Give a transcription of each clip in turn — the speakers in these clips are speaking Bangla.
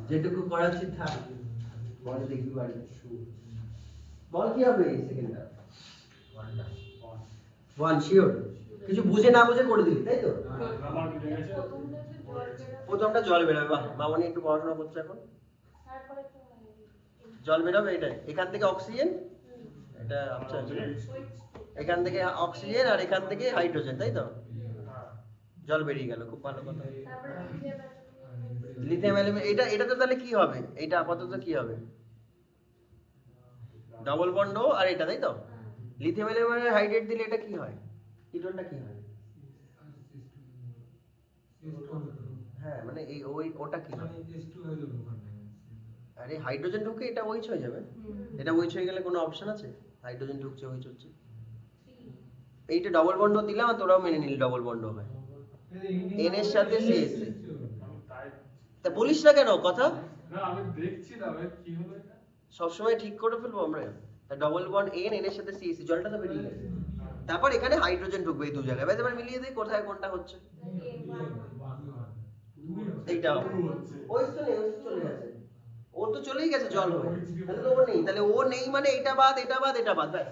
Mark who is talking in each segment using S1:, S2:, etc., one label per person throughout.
S1: যেটুকু করাচ্ছি থাক, বল দেখবি বাড়ি বল কি হবে সেকেন্ডটা ওয়ান শিওর কিছু বুঝে না বুঝে করে দিবি তাই তো প্রথমটা জল বেরোবে বাহ মামনি একটু পড়াশোনা করছে এখন জল বেরোবে এটাই এখান থেকে অক্সিজেন এটা আচ্ছা এখান থেকে অক্সিজেন আর এখান থেকে হাইড্রোজেন তাই তো জল বেরিয়ে গেল খুব ভালো কথা লিথিয়াম অ্যালুমিনিয়াম এটা এটা তো তাহলে কি হবে এটা আপাতত কি হবে ডবল বন্ড আর এটা তাই তো লিথিয়াম অ্যালুমিনিয়াম হাইড্রেট দিলে এটা কি হয় কিটোনটা কি হয় হ্যাঁ মানে এই ওই ওটা কি হয় আরে হাইড্রোজেন ঢুকে এটা ওইচ হয়ে যাবে এটা ওইচ হয়ে গেলে কোনো অপশন আছে হাইড্রোজেন ঢুকছে ওইচ হচ্ছে এইটা ডবল বন্ড দিলাম আর তোরাও মেনে নিলি ডবল বন্ড হয় এন এর সাথে সিএস তা বলিস না কেন কথা
S2: না আমি দেখছি না ভাই কি হলো এটা
S1: সব সময় ঠিক করে ফেলবো আমরা তা ডবল বন্ড এন এর সাথে সিএস জলটা তো বেরিয়ে গেছে তারপর এখানে হাইড্রোজেন ঢুকবে এই দু জায়গায় ব্যাস এবার মিলিয়ে দেই কোথায় কোনটা হচ্ছে এইটা ওই তো নেই ওই চলে গেছে ও তো চলেই গেছে জল হয়ে তাহলে তো ও নেই তাহলে ও নেই মানে এটা বাদ এটা বাদ এটা বাদ ব্যাস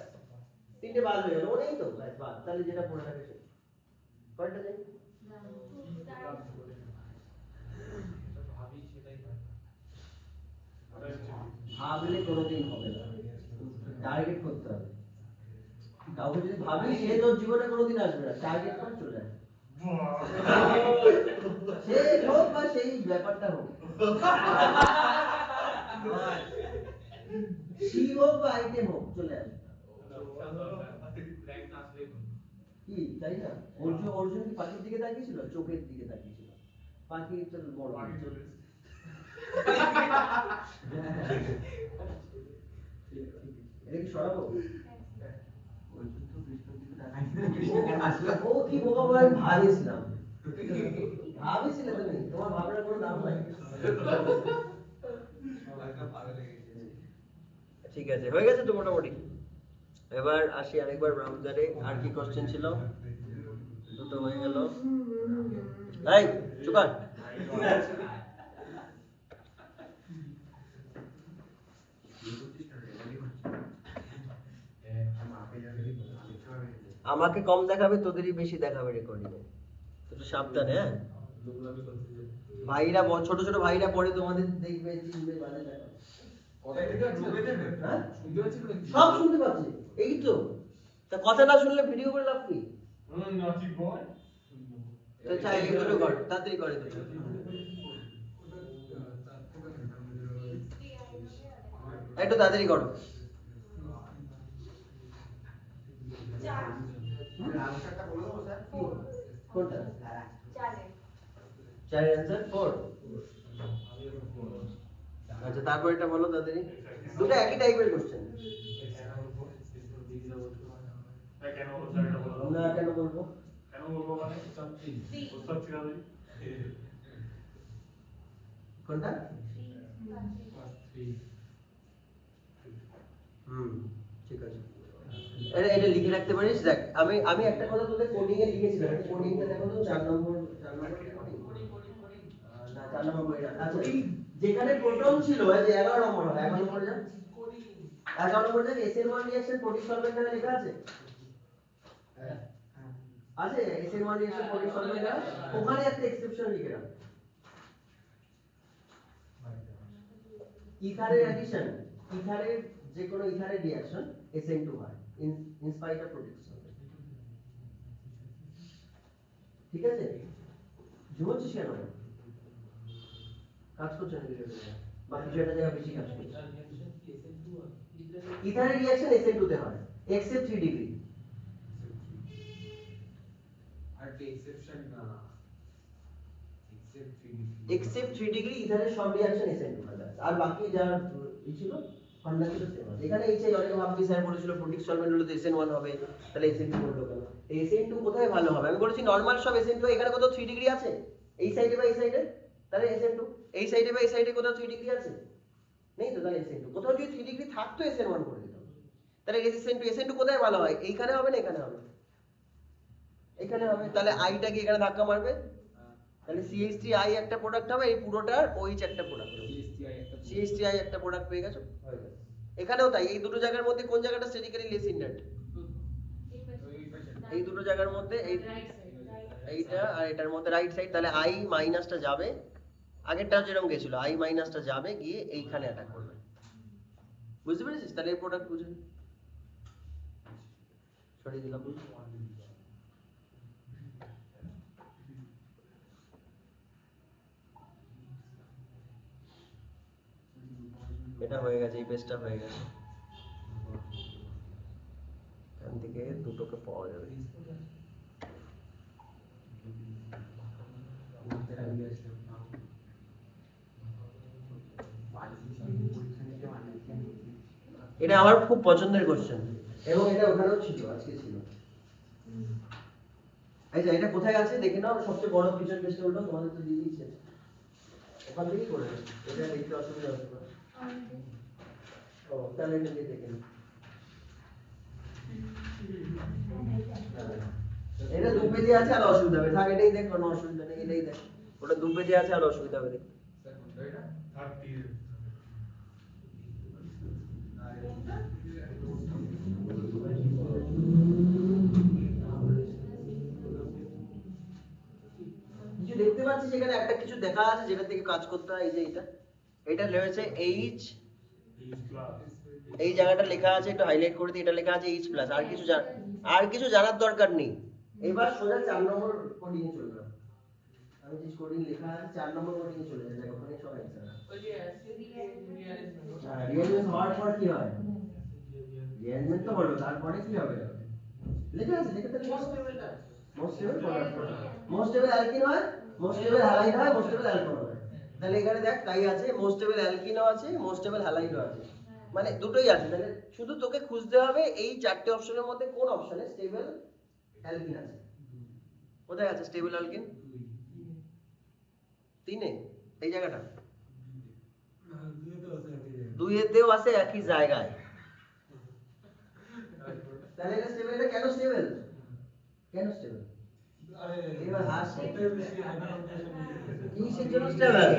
S1: তিনটে বাদ হয়ে গেল ও নেই তো ব্যাস বাদ তাহলে যেটা পড়ে থাকে সে কয়টা নেই ভাবলে কোনোদিন হবে না টার্গেট করতে হবে কাউকে যদি ভাবি সে তোর জীবনে কোনোদিন আসবে না টার্গেট করে চলে আসবে সে হোক বা সেই ব্যাপারটা হোক সি হোক বা আইটেম হোক চলে আসবে কি তাই না অর্জুন অর্জুন কি পাখির দিকে তাকিয়েছিল চোখের দিকে তাকিয়েছিল পাখি তো বড় এটা কি সরাবো ও কি বোকা বলে আমি ভাবিছিলাম ভাবিছিলে তুমি তোমার ভাবনার কোনো দাম নাই ঠিক আছে হয়ে গেছে তো মোটামুটি এবার আসি আরেকবার ব্রাউজারে আর কি কোশ্চেন ছিল দুটো হয়ে গেল এই চুকার আমাকে কম দেখাবে তোদেরই বেশি দেখাবে রেকর্ডিং এ একটু সাবধানে হ্যাঁ ভাইরা ছোট ছোট ভাইরা পরে তোমাদের দেখবে চিনবে বাজে দেখা সব শুনতে পাচ্ছি এই তো তা কথা না শুনলে ভিডিও করে লাভ কি
S2: নাচি বয়
S1: তো চাই এই দুটো কর তাড়াতাড়ি করে দুটো একটু তাড়াতাড়ি করো কোনটা চারের অ্যান্সার 4 আচ্ছা তারপর এটা বলো তাড়াতাড়ি দুটো একই টাইপের কোশ্চেন
S2: কেন বলছো এটা বলো
S1: না কেন বলবো
S2: মানে উত্তর ছিল ভাই
S1: কোনটা ঠিক আছে এটা লিখে রাখতে পারিস দেখ আমি আমি একটা কথা তোদের কোডিং এ লিখেছিলাম কোডিংটা দেখো তো 4 নম্বর না 4 নম্বর বইটা আচ্ছা যেখানে প্রোটন ছিল এই যে 11 নম্বর হবে 11 নম্বর যা 11 নম্বর যা SN1 রিঅ্যাকশন প্রোটিক সলভেন্ট এ লেখা আছে হ্যাঁ আছে SN1 রিঅ্যাকশন প্রোটিক সলভেন্ট ওখানে একটা এক্সেপশন লিখে রাখ ইথারের অ্যাডিশন ইথারের যে কোনো ইথারের রিঅ্যাকশন SN2 হয় in spite of protein solvent ঠিক আছে বুঝছিস কেন কাজ করছে না ভিডিওতে বাকি যেটা জায়গা বেশি কাজ করছে ইথারের রিঅ্যাকশন SN2 তে হয় except 3 ডিগ্রি
S3: আর কি এক্সেপশন না
S1: except 3 ডিগ্রি ইথারের সব রিঅ্যাকশন SN2 হয় আর বাকি যা ছিল ফান্ডা ছিল সেম এখানে এই যে অনেকে ভাববে স্যার বলেছিল প্রোটিক সলভেন্ট হলে তো SN1 হবে তাহলে SN2 বললো কেন এই SN2 কোথায় ভালো হবে আমি বলেছি নরমাল সব SN2 এখানে কত 3 ডিগ্রি আছে এই সাইডে বা এই সাইডে তাহলে SN2 এই সাইডে বা এই সাইডে কোথাও 3 ডিগ্রি আছে নেই তো তাহলে SN2 কোথাও যদি 3 ডিগ্রি থাকতো SN1 করে দিতাম তাহলে SN2 কোথায় ভালো হয় এইখানে হবে না এখানে হবে এখানে হবে তাহলে আইটা কি এখানে ধাক্কা মারবে তাহলে CH3I একটা প্রোডাক্ট হবে এই পুরোটার OH একটা প্রোডাক্ট হবে CH3I একটা প্রোডাক্ট পেয়ে গেছো, হয়ে গেছে। এখানেও তাই, এই দুটো জায়গার মধ্যে কোন জায়গাটা স্ট্যাটিক্যালি লেস ইন্ডাক্ট? এই দুটো জায়গার মধ্যে এইটা আর এটার মধ্যে রাইট সাইড, তাহলে I মাইনাসটা যাবে, আগেরটা যেরকম গেছিল I মাইনাসটা যাবে গিয়ে এইখানে অ্যাটাক করবে। বুঝতে পেরেছিস? তাহলে এই প্রোডাক্ট বুঝে সরিয়ে দিলাম। এটা হয়ে গেছে, এই পেজটা হয়ে গেছে। এখান থেকে দুটোকে পাওয়া যাবে। এটা আমার খুব পছন্দের কোশ্চেন এবং এটা ওখানেও ছিল, আজকে ছিল। আচ্ছা, এটা কোথায় আছে দেখে নাও, সবচেয়ে বড় ফিচার পেজটা হলো তোমাদের তো দিয়ে দিয়েছে, ওখান থেকেই করে নেবে। এটা দেখতে অসুবিধা হচ্ছে না। ও তাহলে এটা দিয়ে দেখে নাও। এটা দু পেজে আছে আর অসুবিধা হবে, থাক এটাই দেখ, কোনো অসুবিধা নেই, এটাই দেখ। ওটা দু পেজে আছে আর অসুবিধা হবে দেখতে।
S2: আর কি
S1: কিছু দেখতে পাচ্ছিস এখানে একটা কিছু দেখা আছে যেটা থেকে কাজ করতে হয়, এই যে এটা রয়েছে H, এই জায়গাটা লেখা আছে, একটু হাইলাইট করে দিই, এটা লেখা আছে H প্লাস, আর কিছু জানার দরকার নেই। এবার সোজা 4 নম্বর কোডিং এ চলে যাও। আমি যে কোডিং লেখা আছে 4 নম্বর কোডিং এ চলে যাই, ওখানে সব অ্যানসার আছে।
S4: ওই যে রিঅ্যারেঞ্জমেন্ট
S1: রিঅ্যারেঞ্জমেন্ট হওয়ার পর কি হয়? রিঅ্যারেঞ্জমেন্ট তো হলো, তারপরে কি হবে? লেখা আছে, লেখা তো most stable product, most stable alkyne হয়, মোস্ট স্টেবল হ্যালাইড হয়, মোস্ট স্টেবল অ্যালকোহল হয়। তাহলে এখানে দেখ তাই আছে, মোস্ট স্টেবল অ্যালকিনও আছে, মোস্ট স্টেবল হ্যালাইডও আছে, মানে দুটোই আছে। তাহলে শুধু তোকে খুঁজতে হবে এই চারটে অপশনের মধ্যে কোন অপশনে স্টেবল অ্যালকিন আছে। কোথায় আছে স্টেবল অ্যালকিন? 3 এ, এই জায়গাটা। 2 এতেও আছে একই জায়গায়। তাহলে এটা স্টেবল, এটা কেন স্টেবল? কেন স্টেবল? এবার হাস কিসের জন্য স্টেবল?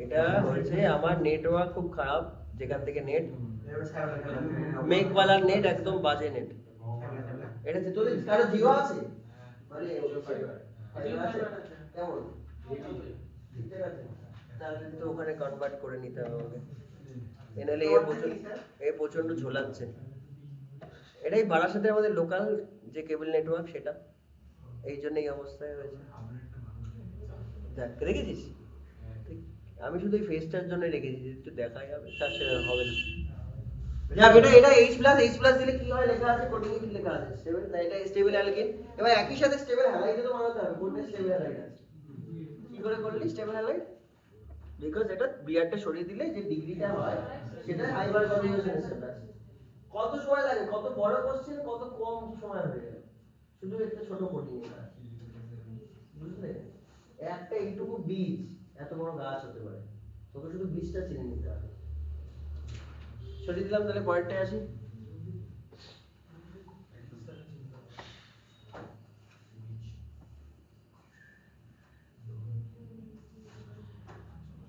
S1: এটা হচ্ছে আমার নেটওয়ার্ক খুব খারাপ, যেখান থেকে নেট মেঘওয়ালার নেট একদম বাজে নেট। এটা যে তোদের কারো জিও আছে, মানে ফাইবার আছে কেমন? ঠিকঠাক আছে, তাহলে তো ওখানে কনভার্ট করে নিতে হবে আমাকে। এনালে এ প্রচন্ড ঝোলাচ্ছে। এটাই বারাসাতে আমাদের লোকাল যে কেবল নেটওয়ার্ক, সেটা এই জন্য এই অবস্থায় হয়েছে। দেখ রেখেছিস, আমি শুধু এই ফেসটার জন্য রেখেছি, একটু দেখাই হবে, তার সাথে হবে না। যাক, এটা H+ দিলে কি হয় লেখা আছে, কোডিং এ কি লেখা আছে? স্টেবল, তাই এটা স্টেবল অ্যালকিন। এবার একই সাথে স্টেবল হ্যালাইডও তো বানাতে হবে। কোনটা স্টেবল হ্যালাইড আছে? কি করে করলি স্টেবল হ্যালাইড? বিকজ এটা বিআরটা সরিয়ে দিলে যে ডিগ্রিটা হয় সেটা হাইবার কনজুগেশনের সাথে আছে। কত সময় লাগে? কত বড় কোশ্চেন, কত কম সময় হয়ে গেল শুধু একটা ছোট কোডিং এ। বুঝলে, একটা এইটুকু বীজ এত বড় গাছ হতে পারে, তোকে শুধু বীজটা চিনে নিতে হবে। সরিয়ে দিলাম, তাহলে পরেরটায় আসি।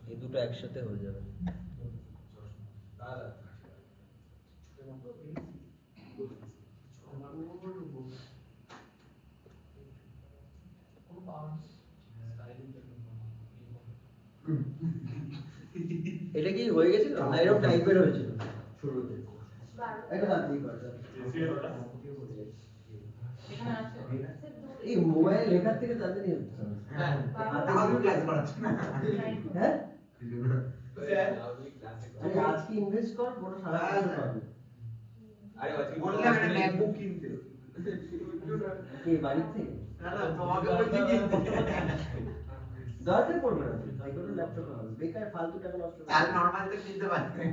S1: এই দুটো একসাথে হয়ে যাবে। এটা কি হয়ে গেছিল না এরকম টাইপের হয়েছিল শুরুতে? এটা তাড়াতাড়ি কর।
S4: এখানে আছে
S1: এই মোবাইল লেখার থেকে তাড়াতাড়ি হচ্ছে।
S4: হ্যাঁ
S5: আমাদের ক্লাস করাচ্ছে না।
S1: হ্যাঁ
S3: স্যার
S1: আরে আজকে ইনভেস্ট কর, বড় সারা বছর পাবি।
S3: আরে আজকে
S5: বললাম একটা ম্যাকবুক কিনতে।
S1: কি বাড়ি থেকে?
S5: না না, তোমাকে বলছি কিনতে।
S1: দরকার পড়বে না, তাই করে ল্যাপটপ হবে, বেকার ফালতু টাকা নষ্ট করে।
S5: আর নরমাল তো কিনতে পারতেন।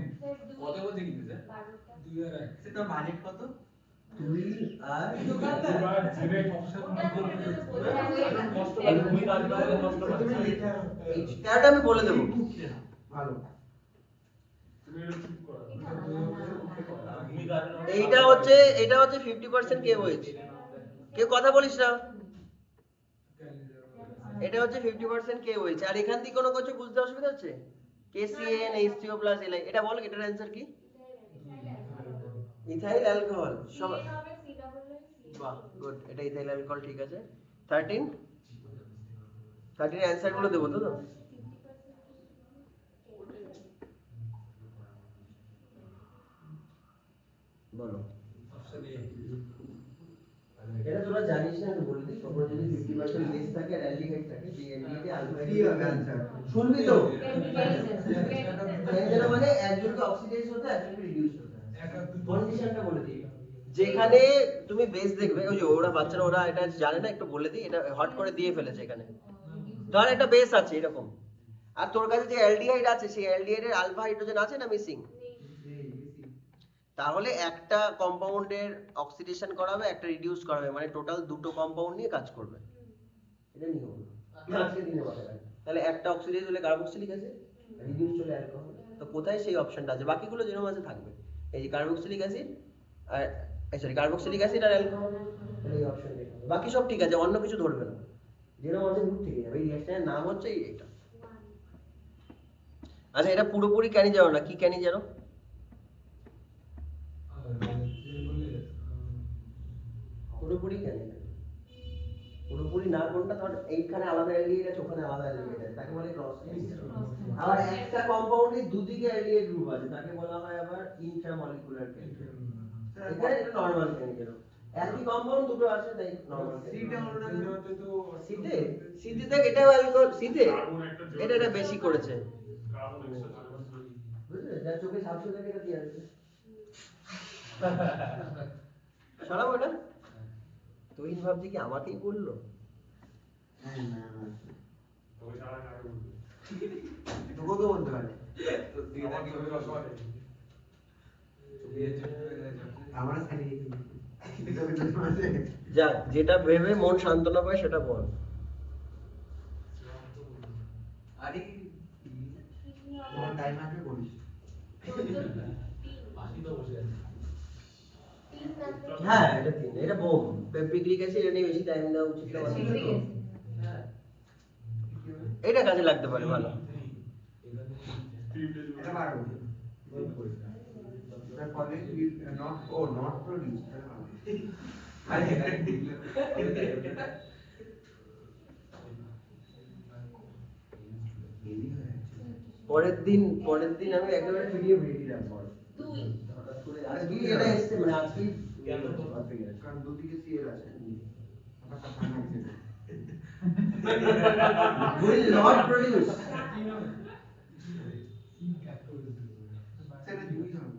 S3: কত বলতে কিনতে স্যার?
S4: 2001
S5: সেটা বাজেট কত?
S1: তুই আর
S2: এবার জেনে অপশন নষ্ট করে তুমি রাজবাড়ি নষ্ট
S5: তুমি
S2: করছো।
S5: এটা
S1: এই টাকাটা আমি বলে দেবো।
S5: ভালো।
S2: তুমি এটা চুপ করো। তুমি
S1: এটা হচ্ছে 50% KOH। কেউ কথা বলিস না। এটা হচ্ছে 50% KOH। আর এখান থেকে কোনো কিছু বুঝতে অসুবিধা হচ্ছে? KCN H3O প্লাস Li, এটা বল, এটার অ্যান্সার কি? Ethyl alcohol. সবাই বাহ, গুড, এটা ইথাইল অ্যালকোহল, ঠিক আছে। 13 অ্যান্সার গুলো দেবো তো? বলো। এটা তোরা জানিস না, আমি বলে দিই। কখনো যদি 50% বেস থাকে আর অ্যালডিহাইড থাকে, যে অ্যালডিহাইডে আলফা
S5: কি হবে answer?
S1: শুনবি তো? কেন মানে একজনকে অক্সিডাইজ হতে একজনকে রিডিউস হতে কন্ডিশনটা বলে দিই। যেখানে তুমি বেস দেখবে, ওই যে ওরা বাচ্চারা ওরা এটা জানে না, একটু বলে দিই, এটা হট করে দিয়ে ফেলেছে এখানে। ধর একটা বেস আছে এরকম, আর তোর কাছে যে অ্যালডিহাইড আছে, সেই অ্যালডিহাইডের আলফা হাইড্রোজেন আছে না মিসিং? তাহলে একটা কম্পাউন্ডের অক্সিডেশন করাবে, একটা রিডিউস করাবে, মানে টোটাল দুটো কম্পাউন্ড নিয়ে কাজ করবে। এটা নিয়ম আজকে দিনে বলা যায়। তাহলে একটা অক্সিডাইজ হলে কার্বক্সিলিক অ্যাসিড, রিডিউস হলে অ্যালকোহল। তো কোথায় সেই অপশনটা আছে? বাকিগুলো যেরকম আছে থাকবে। এই যে কার্বক্সিলিক অ্যাসিড আর কার্বক্সিলিক অ্যাসিড আর অ্যালকোহল, তাহলে এই অপশন দেখতে হবে। বাকি সব ঠিক আছে, অন্য কিছু ধরবে না, যেরকম আছে রুট থেকে যাবে। এই রিঅ্যাকশনের নাম হচ্ছে এইটা। আচ্ছা, এটা পুরোপুরি ক্যানি জানো না, কি ক্যানি জানো? পুরোপুরি ক্যানি না, পুরোপুরি না কোনটা? ধর এইখানে আলাদা অ্যালডিহাইড আছে, ওখানে আলাদা অ্যালডিহাইড আছে, তাকে বলে ক্রস ক্যানি। আবার একটা কম্পাউন্ডে দুদিকে অ্যালডিহাইড গ্রুপ আছে, তাকে বলা হয় আবার ইন্ট্রামলিকুলার ক্যানি। এখানে এটা নরমাল ক্যানি জানো। একই কম্পাউন্ড দুটো আছে, তাই নরমাল ক্যানি। সিতে দেখ, এটাও অ্যালকোহল। সিতে এটা বেশি করেছে, বুঝলে? যা চোখে সাপসে দেখে এটা দিয়ে আছে। সরাবো এটা। তুই ভাবছি কি আমাকেই বললো?
S5: তোকে বলতে পারে। আমার
S1: যাক, যেটা ভেবে মন সান্ত্বনা পায় সেটা বল।
S5: আরে তোমার টাইম আছে বলিস।
S1: হ্যাঁ, এটা তিন, এটা বোম। পেপরিক অ্যাসিড, এটা নিয়ে বেশি টাইম দেওয়া উচিত না। এটা কাজে লাগতে পারে ভালো।
S5: এটা পারবো। The college will not produce.
S1: পরের দিন আমি একেবারে ভিডিও রাখবো। আর কি এটা এসছে মানে আজকে
S5: কারণ দুদিকে সিএল আছে।
S1: will not produce।
S5: সেটা দুই হবে।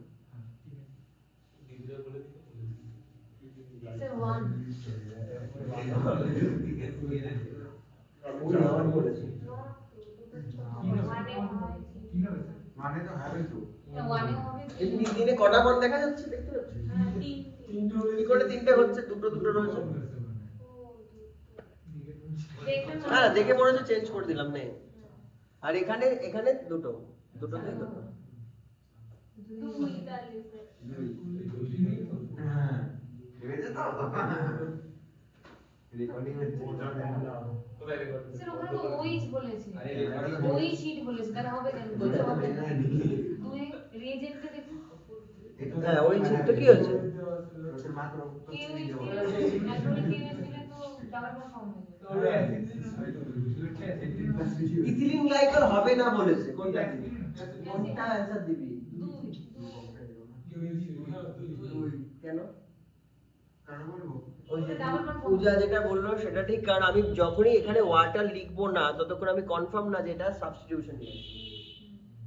S5: মানে তো হবে তো।
S1: এই দিনে কটা বল দেখা যাচ্ছে, দেখতে পাচ্ছ? কি করে তিনটে হচ্ছে? দুটো রয়েছে। হ্যাঁ, দেখে মনে হচ্ছে চেঞ্জ করে দিলাম নেই। আর এখানে দুটোতেই দুটো।
S5: হ্যাঁ, ভেবেছো তো? রেকর্ডিং হচ্ছে।
S3: কোথায় রেকর্ড?
S4: স্যার ওখানে তো ওইচ বলেছে,
S3: আরে
S4: ওই শীট বলেছে, তাহলে হবে কেন? বলতে হবে না। তুই রিজেন্টে দেখো
S1: হ্যাঁ, ওই চিত্র কি হচ্ছে?
S5: তোর মাত্র
S4: কেউ ন্যাচুরালি কেউ দিলে তো ডাবল ফর্ম হয়ে যাবে।
S1: ইথিলিন গ্লাইকল হবে না বলেছে। কোনটা অ্যানসার দিবি? কেন?
S5: কারণ বলবো
S1: ওই যে পূজা যেটা বললো সেটা ঠিক, কারণ আমি যখনই এখানে ওয়াটার লিখবো না ততক্ষণ আমি কনফার্ম না যে এটা সাবস্টিটিউশন রিঅ্যাকশন।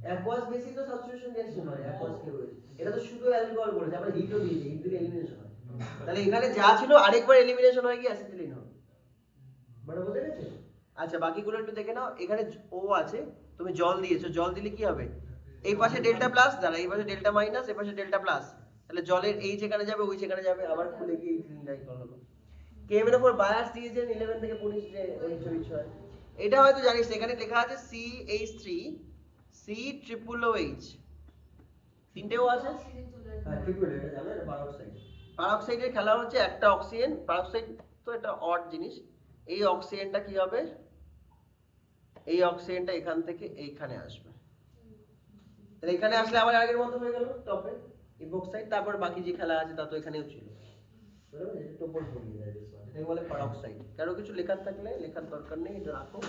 S1: অ্যাকোয়াস বেসি তো সাবস্টিটিউশন রিঅ্যাকশন হয়, অ্যাকোয়াস কে হয়েছে, এটা তো শুধু অ্যালকোহল বলেছে, আবার হিটও দিয়েছে, হিট দিলে এলিমিনেশন হয়। তাহলে এখানে যা ছিল আরেকবার এলিমিনেশন হয়ে গিয়ে অ্যাসিটিলিন হবে। মানে বুঝে গেছে? আচ্ছা, বাকিগুলো একটু দেখে নাও। এখানে ও আছে, তুমি জল দিয়েছো, জল দিলে কি হবে? এই পাশে ডেল্টা প্লাস, দাঁড়া, এই পাশে ডেল্টা মাইনাস, এই পাশে ডেল্টা প্লাস। তাহলে জলের এই যেখানে যাবে ওই যেখানে যাবে, আবার খুলে গিয়ে ইথিলিন গ্লাইকল হলো। কেমের উপর বায়াস দিয়েছেন 11 থেকে 20 যে ওই বিষয়। এটা হয়তো জানিস, এখানে লেখা আছে CH3 C triple OH, তিনটেও আছে। ট্রিপল এটা জানো এটা পারঅক্সাইড। পারঅক্সাইডের খেলা হচ্ছে একটা অক্সিজেন, পারঅক্সাইড তো এটা অড জিনিস। এই অক্সিজেনটা কি হবে, এই অক্সিজেনটা এখান থেকে এইখানে আসবে, তাহলে এখানে আসলে আবার আগের মতো হয়ে গেল টপে ইপক্সাইড, তারপর বাকি যে খেলা আছে তা তো এখানেও ছিল, বুঝলে? এটা টোপর পড়িয়ে যায় this one। এটাকে বলে পারঅক্সাইড। কারো কিছু লেখার থাকলে লেখার দরকার নেই, এটা রাখো।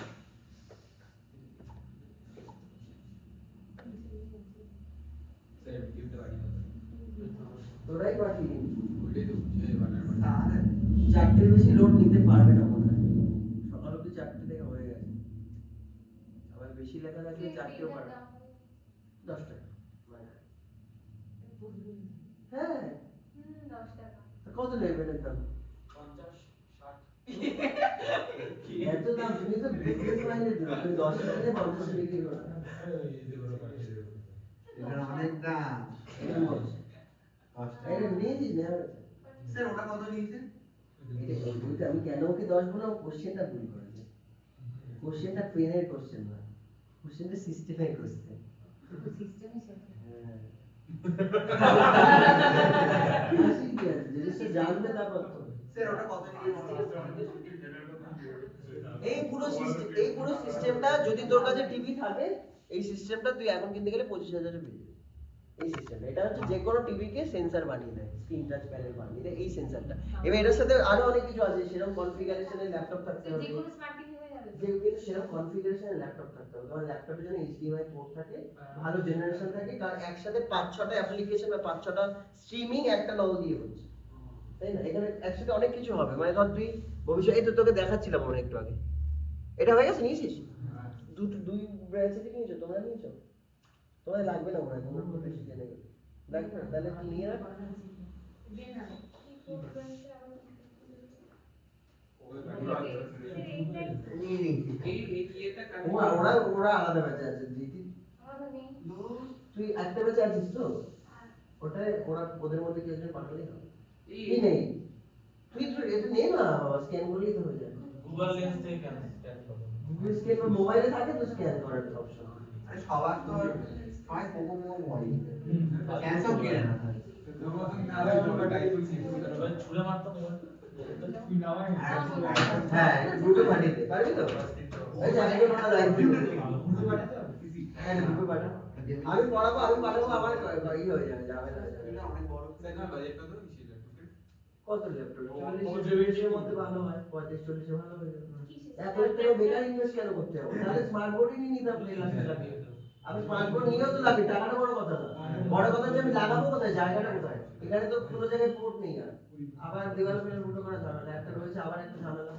S1: তোরাই পাঠিয়ে চারটের বেশি লোড নিতে পারবে না মনে হয়, সকাল অব্দি 4টে থেকে হয়ে গেছে, আবার বেশি লেখা থাকলে 4টেও পারবে। 10 টাকা হ্যাঁ,
S4: 10 টাকা।
S1: কত নেবেন একদম?
S2: 50, 60
S1: এত দাম? তুমি তো বিজনেস মাইন্ডেড না, তুমি 10 টাকা দিয়ে 50 বিক্রি করো না।
S5: এটা অনেক দাম।
S1: এটা বলছি। এটা নিয়েছিস না?
S5: স্যার ওটা কত নিয়েছে?
S1: এটা আমি কেন ওকে 10 বললাম, কোশ্চেনটা ভুল করেছে। কোশ্চেনটা পেনের কোশ্চেন না, কোশ্চেনটা সিস্টেমের কোশ্চেন।
S4: সিস্টেমই শেখে।
S1: হ্যাঁ। আসি কি আছে, জিনিসটা জানবে তারপর তো।
S5: স্যার ওটা কত নিয়েছে?
S1: এই পুরো সিস্টেমটা যদি তোর কাছে টিভি থাকে, এই সিস্টেমটা তুই এখন কিনতে গেলে 25,000 এ পেয়ে যাবি। এই সিস্টেমটা এটা হচ্ছে যে কোনো টিভিকে সেন্সর বানিয়ে দেয়, স্ক্রিন টাচ প্যানেল বানিয়ে দেয় এই সেন্সরটা। এবার এটার সাথে আরো অনেক কিছু আছে, সেরকম কনফিগারেশনের ল্যাপটপ থাকতে হবে,
S4: যে কোনো স্মার্ট টিভি হয়ে যাবে।
S1: যে কিন্তু সেরকম কনফিগারেশনের ল্যাপটপ থাকতে হবে। তোমার ল্যাপটপে যেন HDMI পোর্ট থাকে, ভালো জেনারেশন থাকে, কারণ একসাথে 5-6টা অ্যাপ্লিকেশন বা 5-6টা স্ট্রিমিং একটা নল দিয়ে হচ্ছে, তাই না? এখানে একসাথে অনেক কিছু হবে, মানে ধর তুই ভবিষ্যতে, এই তো তোকে দেখাচ্ছিলাম মনে একটু আগে, এটা হয়ে গেছে, নিয়েছিস? দুই ব্রাঞ্চে থেকে নিয়েছো, তোমরা নিয়েছো? তোমাদের লাগবে না মনে হয়, তোমরা খুব বেশি জেনে গেলে লাগবে না, তাহলে তুই নিয়ে রাখ।
S4: দিয়ে না।
S5: নিয়ে নিয়েছি।
S1: ওরা আলাদা ব্যাচে আছে,
S4: আমারও নেই।
S1: তুই একটা ব্যাচে আছিস তো, ওটাই ওদের মধ্যে কেউ একজন পাঠালেই হবে। কি নেই? তুই এটা নে না বাবা, স্ক্যান করলেই তো হয়ে যায়।
S2: গুগল লেন্স থেকে কেন স্ক্যান করব?
S1: গুগল স্ক্যান বা মোবাইলে থাকে তো স্ক্যান করার অপশন।
S5: আরে সবার তো সবাই পোকো মোবাইল। ক্যান্সার কিনে না।
S2: ছুঁড়ে মারতাম এবার।
S1: হ্যাঁ, গ্রুপে পাঠিয়ে দে, পারবি তো? এই যে আগে বানা লাইভ ভিডিও। হ্যাঁ, গ্রুপে পাঠা। আমি পড়াবো, আমি পাঠাবো, আমার ই হয়ে যাবে, ঝামেলা হয়ে যাবে।
S5: এটা অনেক বড়।
S1: কত ল্যাপটপ? 40 এর মধ্যে ভালো হয়, 35-40 এ ভালো হয়ে যাবে। এত টাকা বেকার ইনভেস্ট কেন করতে হবে? তাহলে স্মার্ট বোর্ডই নিয়ে নিতাম 1.5 লাখ টাকা দিয়ে। আমি স্মার্ট বোর্ড নিয়েও তো লাগবে, টাকাটা বড় কথা না। বড় কথা হচ্ছে আমি লাগাবো কোথায়, জায়গাটা কোথায়? এখানে তো কোনো জায়গায় পোর্ট নেই, আর আবার দেওয়াল ফেলে ফুটো করে ঝামেলা, একটা রয়েছে আবার একটা ঝামেলা।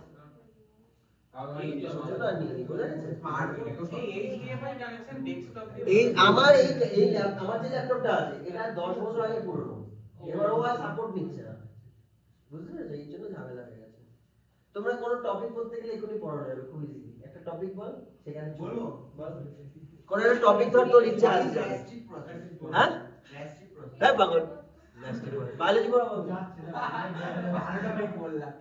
S1: ছোটটা নিয়ে নি, বোঝা গেছে?
S5: স্মার্ট বোর্ড
S1: এই আমার আমার যে ল্যাপটপটা আছে, এটা 10 বছর আগে পুরনো, এবার ও আর সাপোর্ট নিচ্ছে না, বুঝতে পেরেছো? এই জন্য ঝামেলা হয়ে গেছে। তোমরা কোনো টপিক বলতে গেলে এখনই পড়ানো যাবে, খুব ইজি। একটা টপিক বল, সেখানে
S5: বলবো?
S1: বল। কোন একটা টপিক ধর, তোর ইচ্ছা আছে জানার।
S5: Gastric process.
S1: হ্যাঁ?
S5: Gastric process.
S1: হ্যাঁ পাগল, বায়োলজি পড়াবো।
S5: ভালোটা ভাই বললাম।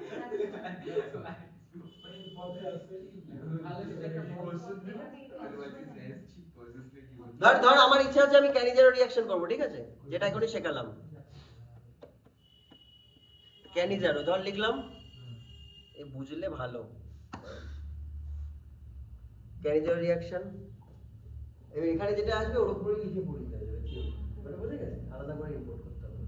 S1: ধর আমার ইচ্ছা আছে আমি ক্যানিজারো রিঅ্যাকশন করব, ঠিক আছে? যেটা এখনই শেখালাম, ক্যানিজারো ধর লিখলাম, এই বুঝলে ভালো। ক্যানিজারো রিঅ্যাকশন, এবার এখানে যেটা আসবে ওর উপরেই লিখে পড়ে দিতে হবে, মানে বুঝে গেছে? আলাদা করে ইম্পোর্ট করতে হবে।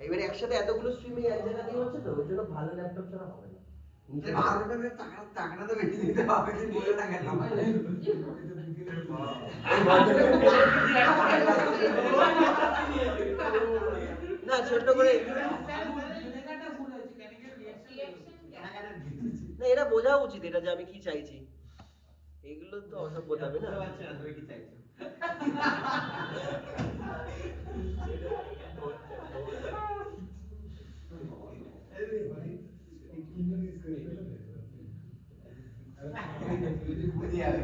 S1: এবারে একসাথে এতগুলো স্ট্রিমিং এক জায়গা দিয়ে হচ্ছে তো, ওই জন্য ভালো ল্যাপটপ ছাড়া হবে না।
S5: টাকাটা তো বেশি দিতে হবে, তুই বলে না কেন?
S1: না ছোট করে, না এটা বোঝা উচিত, এটা যে আমি কি চাইছি, এগুলো তো অসভ্য হবে না।
S5: তুমি কি চাইছো? বুঝি যাবে।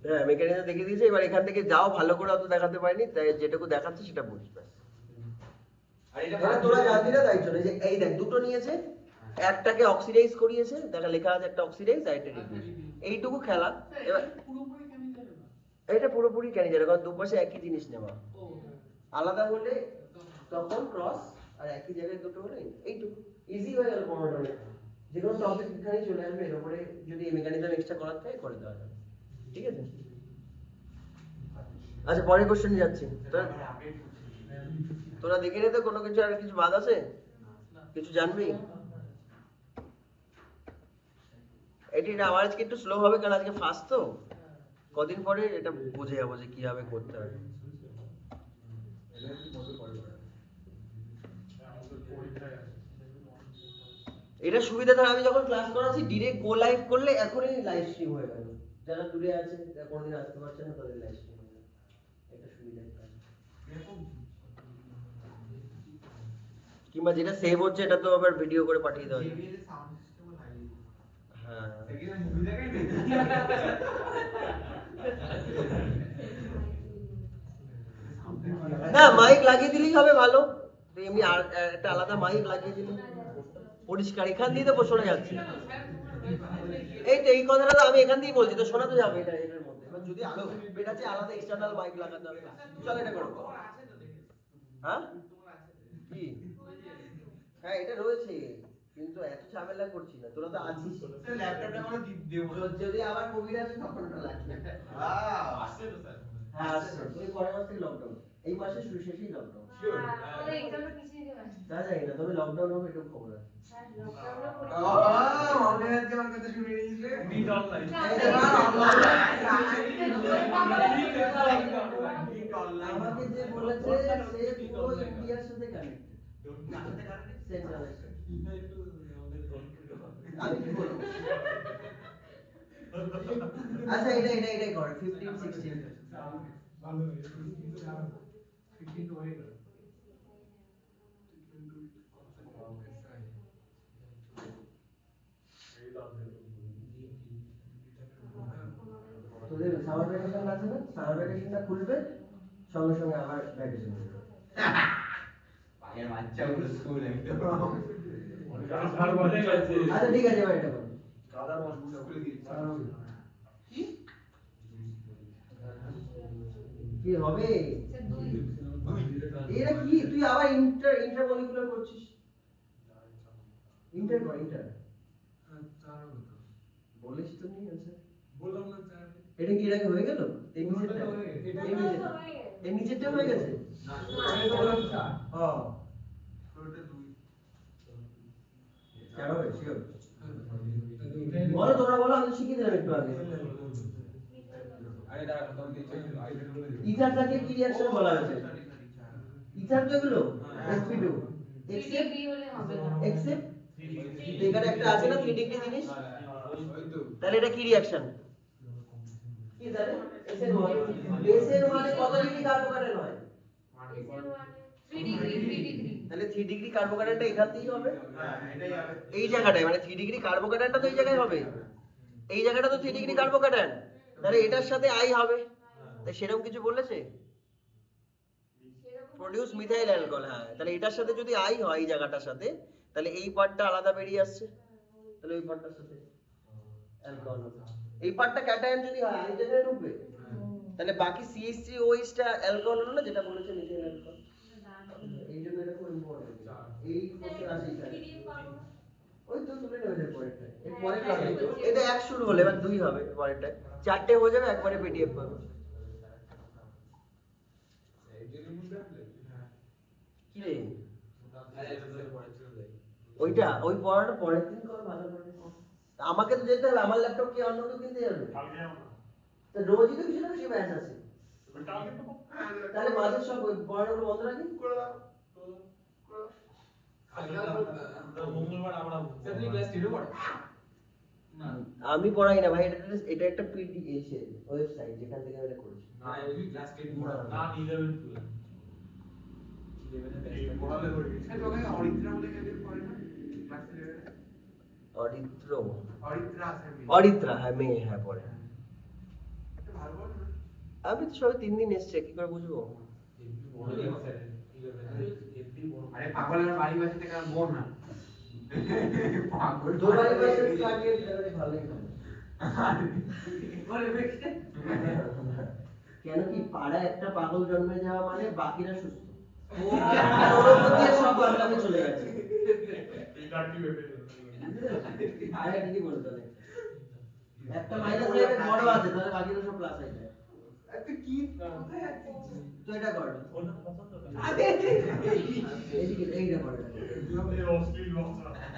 S1: হ্যাঁ, মেকানিজম দেখিয়ে দিয়েছে, এবার এখান থেকে যাও, ভালো করে অত দেখাতে পারিনি, তাই যেটুকু দেখাচ্ছে সেটা বুঝবে। এটা তোরা জানবি না তাই জন্য, যে এই দেখ দুটো নিয়েছে, একটাকে অক্সিডাইজ করিয়েছে, দেখা লেখা আছে একটা অক্সিডাইজ আর একটা রিডিউস, এইটুকু খেলা। এবার
S3: পুরোপুরি কেন জানে না?
S1: এটা পুরোপুরি কেন যাবে, কারণ দুপাশে একই জিনিস নেওয়া,
S3: ও হ্যাঁ।
S1: আলাদা হলে তখন ক্রস, আর একই জায়গায় দুটো হলে এইটুকু ইজি হয়ে গেল পনেরোটা মিনিট। যে কোনো টপিক এখানে চলে আসবে, এর উপরে যদি মেকানিজম এক্সট্রা করার থাকে করে দেওয়া যাবে, ঠিক আছে? আচ্ছা পরের কোশ্চেনে যাচ্ছি। তোরা দেখে নে তো কোনো কিছু, আর কিছু বাদ আছে, কিছু জানবি? এটি না আমার আজকে একটু স্লো হবে, কারণ আজকে ফার্স্ট তো, কদিন পরে এটা বুঝে যাবো যে কিভাবে করতে হবে। এটা সুবিধা, ধর আমি যখন ক্লাস করাচ্ছি ডিরেক্ট গো লাইভ করলে এখনই লাইভ স্ট্রিম হয়ে গেল, যারা দূরে আছে যারা কোনোদিন আসতে পারছে না তাদের লাইভ স্ট্রিম হয়ে গেল, এটা সুবিধা। কিংবা যেটা সেভ হচ্ছে এটা তো আবার ভিডিও করে পাঠিয়ে দেওয়া যায়। হ্যাঁ না মাইক লাগিয়ে দিলেই হবে, ভালো। তো এমনি আর একটা আলাদা মাইক লাগিয়ে দিলে পরিষ্কার, এখান দিয়ে তো শোনা যাচ্ছে। এই তো এই কথাটা তো আমি এখান দিয়েই বলছি, তো শোনা তো যাবে এটা, এটার মধ্যে এবার যদি আলো এটা আছে আলাদা এক্সটার্নাল মাইক লাগাতে হবে, চল এটা করো। হ্যাঁ কি? হ্যাঁ এটা রয়েছে, কিন্তু এত ঝামেলা করছি না, তোরা তো আছিস।
S5: ল্যাপটপটা আমরা দেব
S1: যদি আবার কোভিড আসে তখন ওটা লাগবে।
S5: আসছে তো স্যার।
S1: হ্যাঁ আসছে, ওই পরের মাস থেকে লকডাউন, এই মাসে শুরু শেষেই লকডাউন।
S4: আমাদের এক্সামটা পিছিয়ে দিতে পারে।
S1: তা জানি না, তবে লকডাউন হবে এটুকু খবর আছে।
S4: স্যার লকডাউনটা করে
S5: মনে হচ্ছে আমার কথা শুনে নিয়েছিলে।
S3: NEET online.
S1: আমাকে যে বলেছে সে পুরো ইন্ডিয়ার সাথে কানেক্টেড, সেন্ট্রাল। আমি কি বলবো? আচ্ছা এটাই কর 15 16
S3: ভালো হয়েছে। 15 তো হয়ে গেল।
S1: তোদের সামার ভ্যাকেশন আছে না, সামার ভ্যাকেশনটা খুলবে সঙ্গে সঙ্গে আবার ভ্যাকেশন হয়ে যাবে।
S5: পায়ের বাচ্চাগুলো স্কুল একদম।
S3: আর বলে গেছে।
S1: আচ্ছা ঠিক আছে এবার এটা করো।
S5: দাদা স্কুলে দিয়েছে।
S1: কি হবে?
S4: স্যার দুই
S1: এটা কি তুই আবার ইন্টারমলিকুলার করছিস? ইন্টার বলিস তো নি আছে,
S3: বললাম না স্যার।
S1: এটা কি এর আগে হয়ে গেল? এই নিচেরটা এই নিচেরটা হয়ে গেছে। হ্যাঁ কেন হবে শিওর বলো, তোমরা বলো, আমি শিখিয়ে দিলাম একটু আগে। ইথারটাকে কি রিঅ্যাকশন বলা হয়েছে? ইথার তো এগুলো sp2
S4: 3 ডিগ্রি হলে হবে না।
S1: এক্সেপ্ট এখানে একটা আছে না 3 ডিগ্রি জিনিস, তাহলে এটা কি রিঅ্যাকশন? কি জানে SN1 SN1 এ কত ডিগ্রি কার্বোকাটায়ন হয়?
S4: 3 ডিগ্রি
S1: তাহলে 3 ডিগ্রি কার্বোকাটায়নটা এখান থেকেই হবে,
S5: হ্যাঁ এটাই হবে।
S1: এই জায়গাটায়, মানে 3 ডিগ্রি কার্বোকাটায়নটা তো এই জায়গায় হবে, এই জায়গাটা তো 3 ডিগ্রি কার্বোকাটায়ন, তাহলে এটার সাথে আই হবে, তাই সেরকম কিছু বলেছে প্রোডিউস মিথাইল অ্যালকোহল। হ্যাঁ তাহলে এটার সাথে যদি আই হয় এই জায়গাটার সাথে, তাহলে এই পার্টটা আলাদা বেরিয়ে আসছে, তাহলে ওই পার্টটার সাথে অ্যালকোহল হবে। এই পার্টটা ক্যাটায়ন যদি হয় আই যেখানে ঢুকবে, তাহলে বাকি CH3OH টা অ্যালকোহল হলো না, যেটা বলেছে মিথাইল অ্যালকোহল। এই জন্য এটা খুব ইম্পর্টেন্ট, এই কোশ্চেন আসে এখানে। ওই তো তুলে নেবে এর পরেরটা, এর পরের ক্লাসে এটা 1 শুরু হলে এবার 2 হবে, পরেরটা 4টে হয়ে যাবে, একবারে PDF পাবে। কি রে ওইটা ওই পড়াটা পরের দিন কর ভালো করে। আমাকে তো যেতে হবে, আমার ল্যাপটপ কি অন্য কেউ কিনতে যাবে?
S3: কালকে যাবো না।
S1: তো রোজই তো কিছু না কিছু ব্যাচ আছে,
S3: কালকে তো
S1: তাহলে মাঝে সব ওই পড়াগুলো বন্ধ রাখি।
S5: করে দাও।
S3: মঙ্গলবার আমরা
S5: আপনি ক্লাস 10 পড়ো? না
S1: আমি পড়াই না ভাই, এটা একটা PDF ওয়েবসাইট যেখান থেকে আমি এটা করেছি।
S5: না ওই ক্লাস 10 পড়ো।
S3: না 11 12
S5: পড়ালে হয়ে গেছে। তোকে অরিত্রা বলে কেউ পড়ে না ক্লাস 11 এ?
S1: অরিত্র
S5: অরিত্রা আছে মেয়ে।
S1: অরিত্রা হ্যাঁ মেয়ে, হ্যাঁ পড়ে।
S5: ভালো বল না।
S1: আমি তো সবে 3 দিন এসছে, কি করে বুঝবো?
S5: अरे पागल है बारी बसे थे कारण बोर ना पागल
S1: दो बारी बस काटिए তাহলে ভালোই হবে
S5: बोले देखते
S1: কেন কি পাড়ায় একটা পাগল জন্মে যাওয়া মানে বাকিরা সুস্থ আর ওর মধ্যে সব আন্দামে চলে গেছে
S2: এটা কি ব্যাপার
S1: আরে কি বলতো একটা মাইনাস লেভেল বড় আছে তাহলে বাকিরা সব প্লাস হয়ে যায়
S5: তুই কি কোথায় আছিস
S1: তো এটা কর
S2: ওটা পছন্দ করে
S5: আরে
S1: এইদিকে এইটা কর
S2: এই অশ্লীল ভাষা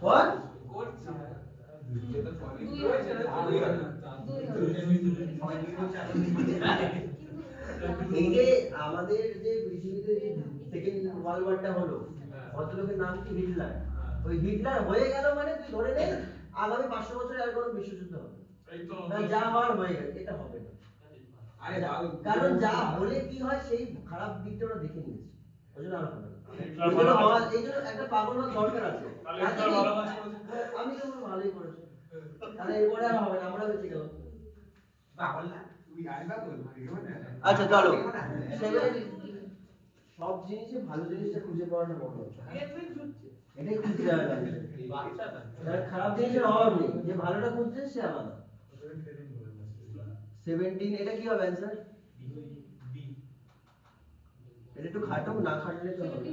S1: What? এই যে আমাদের যে পৃথিবীতে যে সেকেন্ড ওয়ার্ল্ড ওয়ারটা হলো ভদ্রলোকের নাম কি হিটলার ওই হিটলার হয়ে গেল মানে তুই ধরে নে আগামী 500 বছরে আর কোনো বিশ্বযুদ্ধ হবে
S2: এই তো
S1: না যা হওয়ার হয়ে গেছে এটা হবে না
S5: আরে
S1: কারণ যা হলে কি হয় সেই খারাপ দিকটা ওরা দেখে নিয়েছে ওই জন্য আর হবে না
S2: হিটলার ভালো কাজ
S1: এই জন্য একটা পাগল হওয়ার দরকার আছে
S2: তাহলে হিটলার ভালো কাজ করেছে
S1: আমি তো ভালোই করেছি তাহলে এরপরে আর হবে না আমরা বেঁচে গেলাম
S5: পাগল না তুই আরে পাগল মানে
S1: আচ্ছা চলো সেভেন সব জিনিসে ভালো জিনিসটা খুঁজে পাওয়াটা বড় কথা এটাই খুঁজতে হবে যার খারাপ জিনিসের অভাব নেই যে ভালোটা খুঁজছে সে আলাদা 17 এটা কি হবে অ্যানসার এটা একটু খাটো না খাটলে তো হবে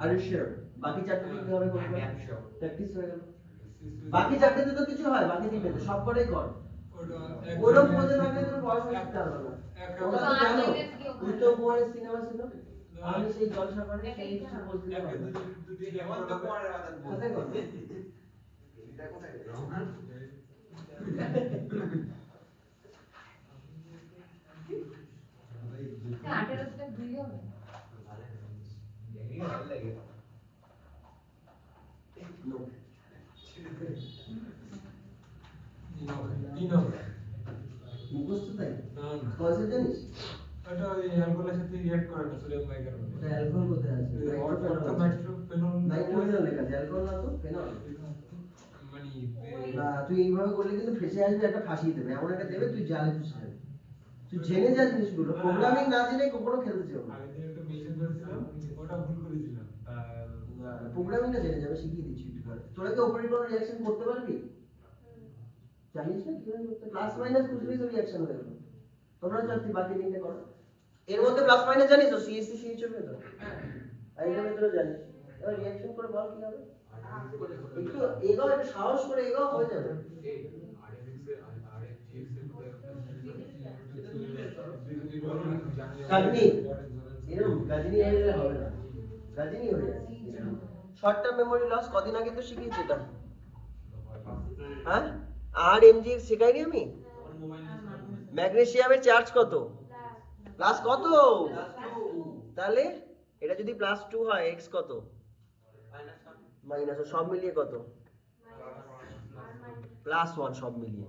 S1: আর শিওর বাকি চারটে কি হবে করতে প্র্যাকটিস হয়ে গেল বাকি চারটেতে তো কিছু হয় বাকি তিনটেতে সব কটাই কর ওরকম মধ্যে থাকলে তুমি পড়াশোনা শিখতে পারবে না ওটা তো জানো উত্তম কুমারের সিনেমা ছিল আমি সেই জলসা করে সেই কিছু বলতে পারবো না।
S5: হেমন্ত কুমারের কথা বল
S1: কোথায় করবে?
S5: এটা কোথায়
S4: আঠেরোটা দুই হবে
S5: ভালো লাগে
S1: No. মুখস্থ তাই কয়সে জানিস
S3: এটা ওই অ্যালকোহলের সাথে রিঅ্যাক্ট করে না সোডিয়াম বাইকার্বনেট
S1: ওটা অ্যালকোহল কোথায় আছে
S3: নাইট্রোফেনল
S1: নাইট্রোজেন লেখা আছে অ্যালকোহল না তো ফেনল
S3: মানে
S1: না তুই এইভাবে করলে কিন্তু ফেসে আসবে একটা ফাঁসিয়ে দেবে এমন একটা দেবে তুই জালে ফুসে যাবে তুই জেনে যা জিনিসগুলো প্রোগ্রামিং না জেনে কখনো খেলতে যাবে না
S3: আগে দিন একটা মেশিন করেছিলাম ওটা ভুল করেছিলাম
S1: প্রোগ্রামিংটা জেনে যাবে শিখিয়ে দিচ্ছি একটু করে তোরা কি উপরে কোনো রিঅ্যাকশন করতে পারবি জানিস না কিভাবে করতে প্লাস মাইনাস খুঁজলেই তো রিঅ্যাকশন হয়ে গেল তোমরা চাচ্ছি বাকি লিঙ্কে করো এর মধ্যে প্লাস মাইনাস জানিস তো সিএসসি সিএইচ চলবে তো আর এটার ভিতরে জানিস এবার রিঅ্যাকশন করে বল কি হবে একটু এগাও একটু সাহস করে এগাও হয়ে যাবে গাজনি এরকম গাজনি হয়ে গেলে হবে না গাজনি হয়ে যায় শর্ট টার্ম মেমোরি লস কদিন আগে তো শিখিয়েছি এটা হ্যাঁ আর এমজি শেখাইনি আমি ম্যাগনেসিয়ামের চার্জ কত প্লাস কত তাহলে এটা যদি প্লাস 2 হয় এক্স কত মাইনাস সব মিলিয়ে কত প্লাস 1 সব মিলিয়ে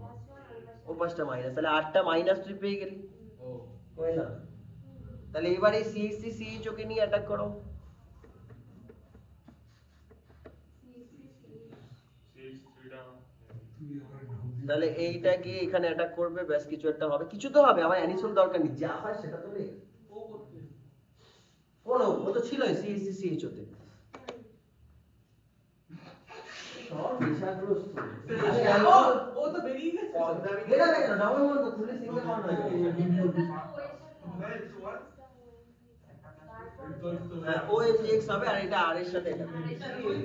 S1: ও পাঁচটা মাইনাস তাহলে 8টা মাইনাস তুই পেয়ে গেলি হয় না তাহলে এবার এই সিএসসি সিএইচ ওকে নিয়ে অ্যাটাক করো তাহলে এইটা গিয়ে এখানে অ্যাটাক করবে ব্যাস কিছু একটা হবে কিছু তো হবে আমার অ্যানিসোল দরকার নেই যা হয় সেটা তো লেখ ও তো ছিলই সিএসসি সিএইচ ওতে সব বিষাগ্রস্ত
S5: ও তো বেরিয়ে গেছে
S1: এটা দেখো ডাবল মোড তো খুলে সিঙ্গেল মোড হয়ে যাবে হ্যাঁ ও এমজিএক্স হবে আর এটা আর এর সাথে এটা হয়েছে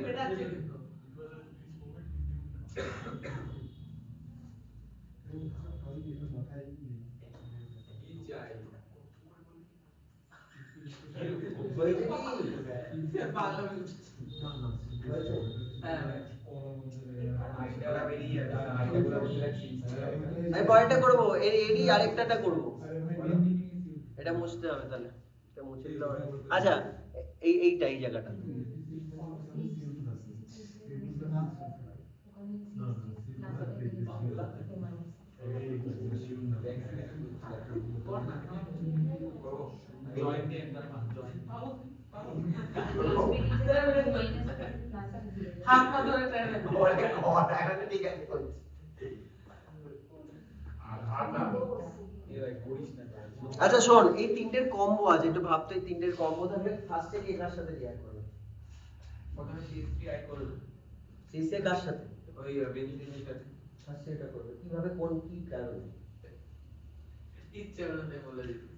S1: কি আমি পরেরটা করবো এরই আরেকটাটা করবো এটা মুছতে হবে তাহলে এটা মুছে দিতে হবে আচ্ছা এইটা এই জায়গাটা
S5: হাত পা ধরে টানে ঠিক আছে
S2: আর
S1: আচ্ছা শোন, এই তিনটের কম্বো আছে, একটু ভাবতো এই তিনটের কম্বো থাকলে ফার্স্টে কি কার সাথে রিঅ্যাক্ট করবে?
S2: প্রথমে CH3 অ্যাড করব
S1: সিসে কার সাথে?
S2: ওই বেঞ্জিনের সাথে
S1: ফার্স্টে এটা করবে কিভাবে, কোন কি কারণে?
S2: ইচ্ছে হলো তাই বলে দিচ্ছি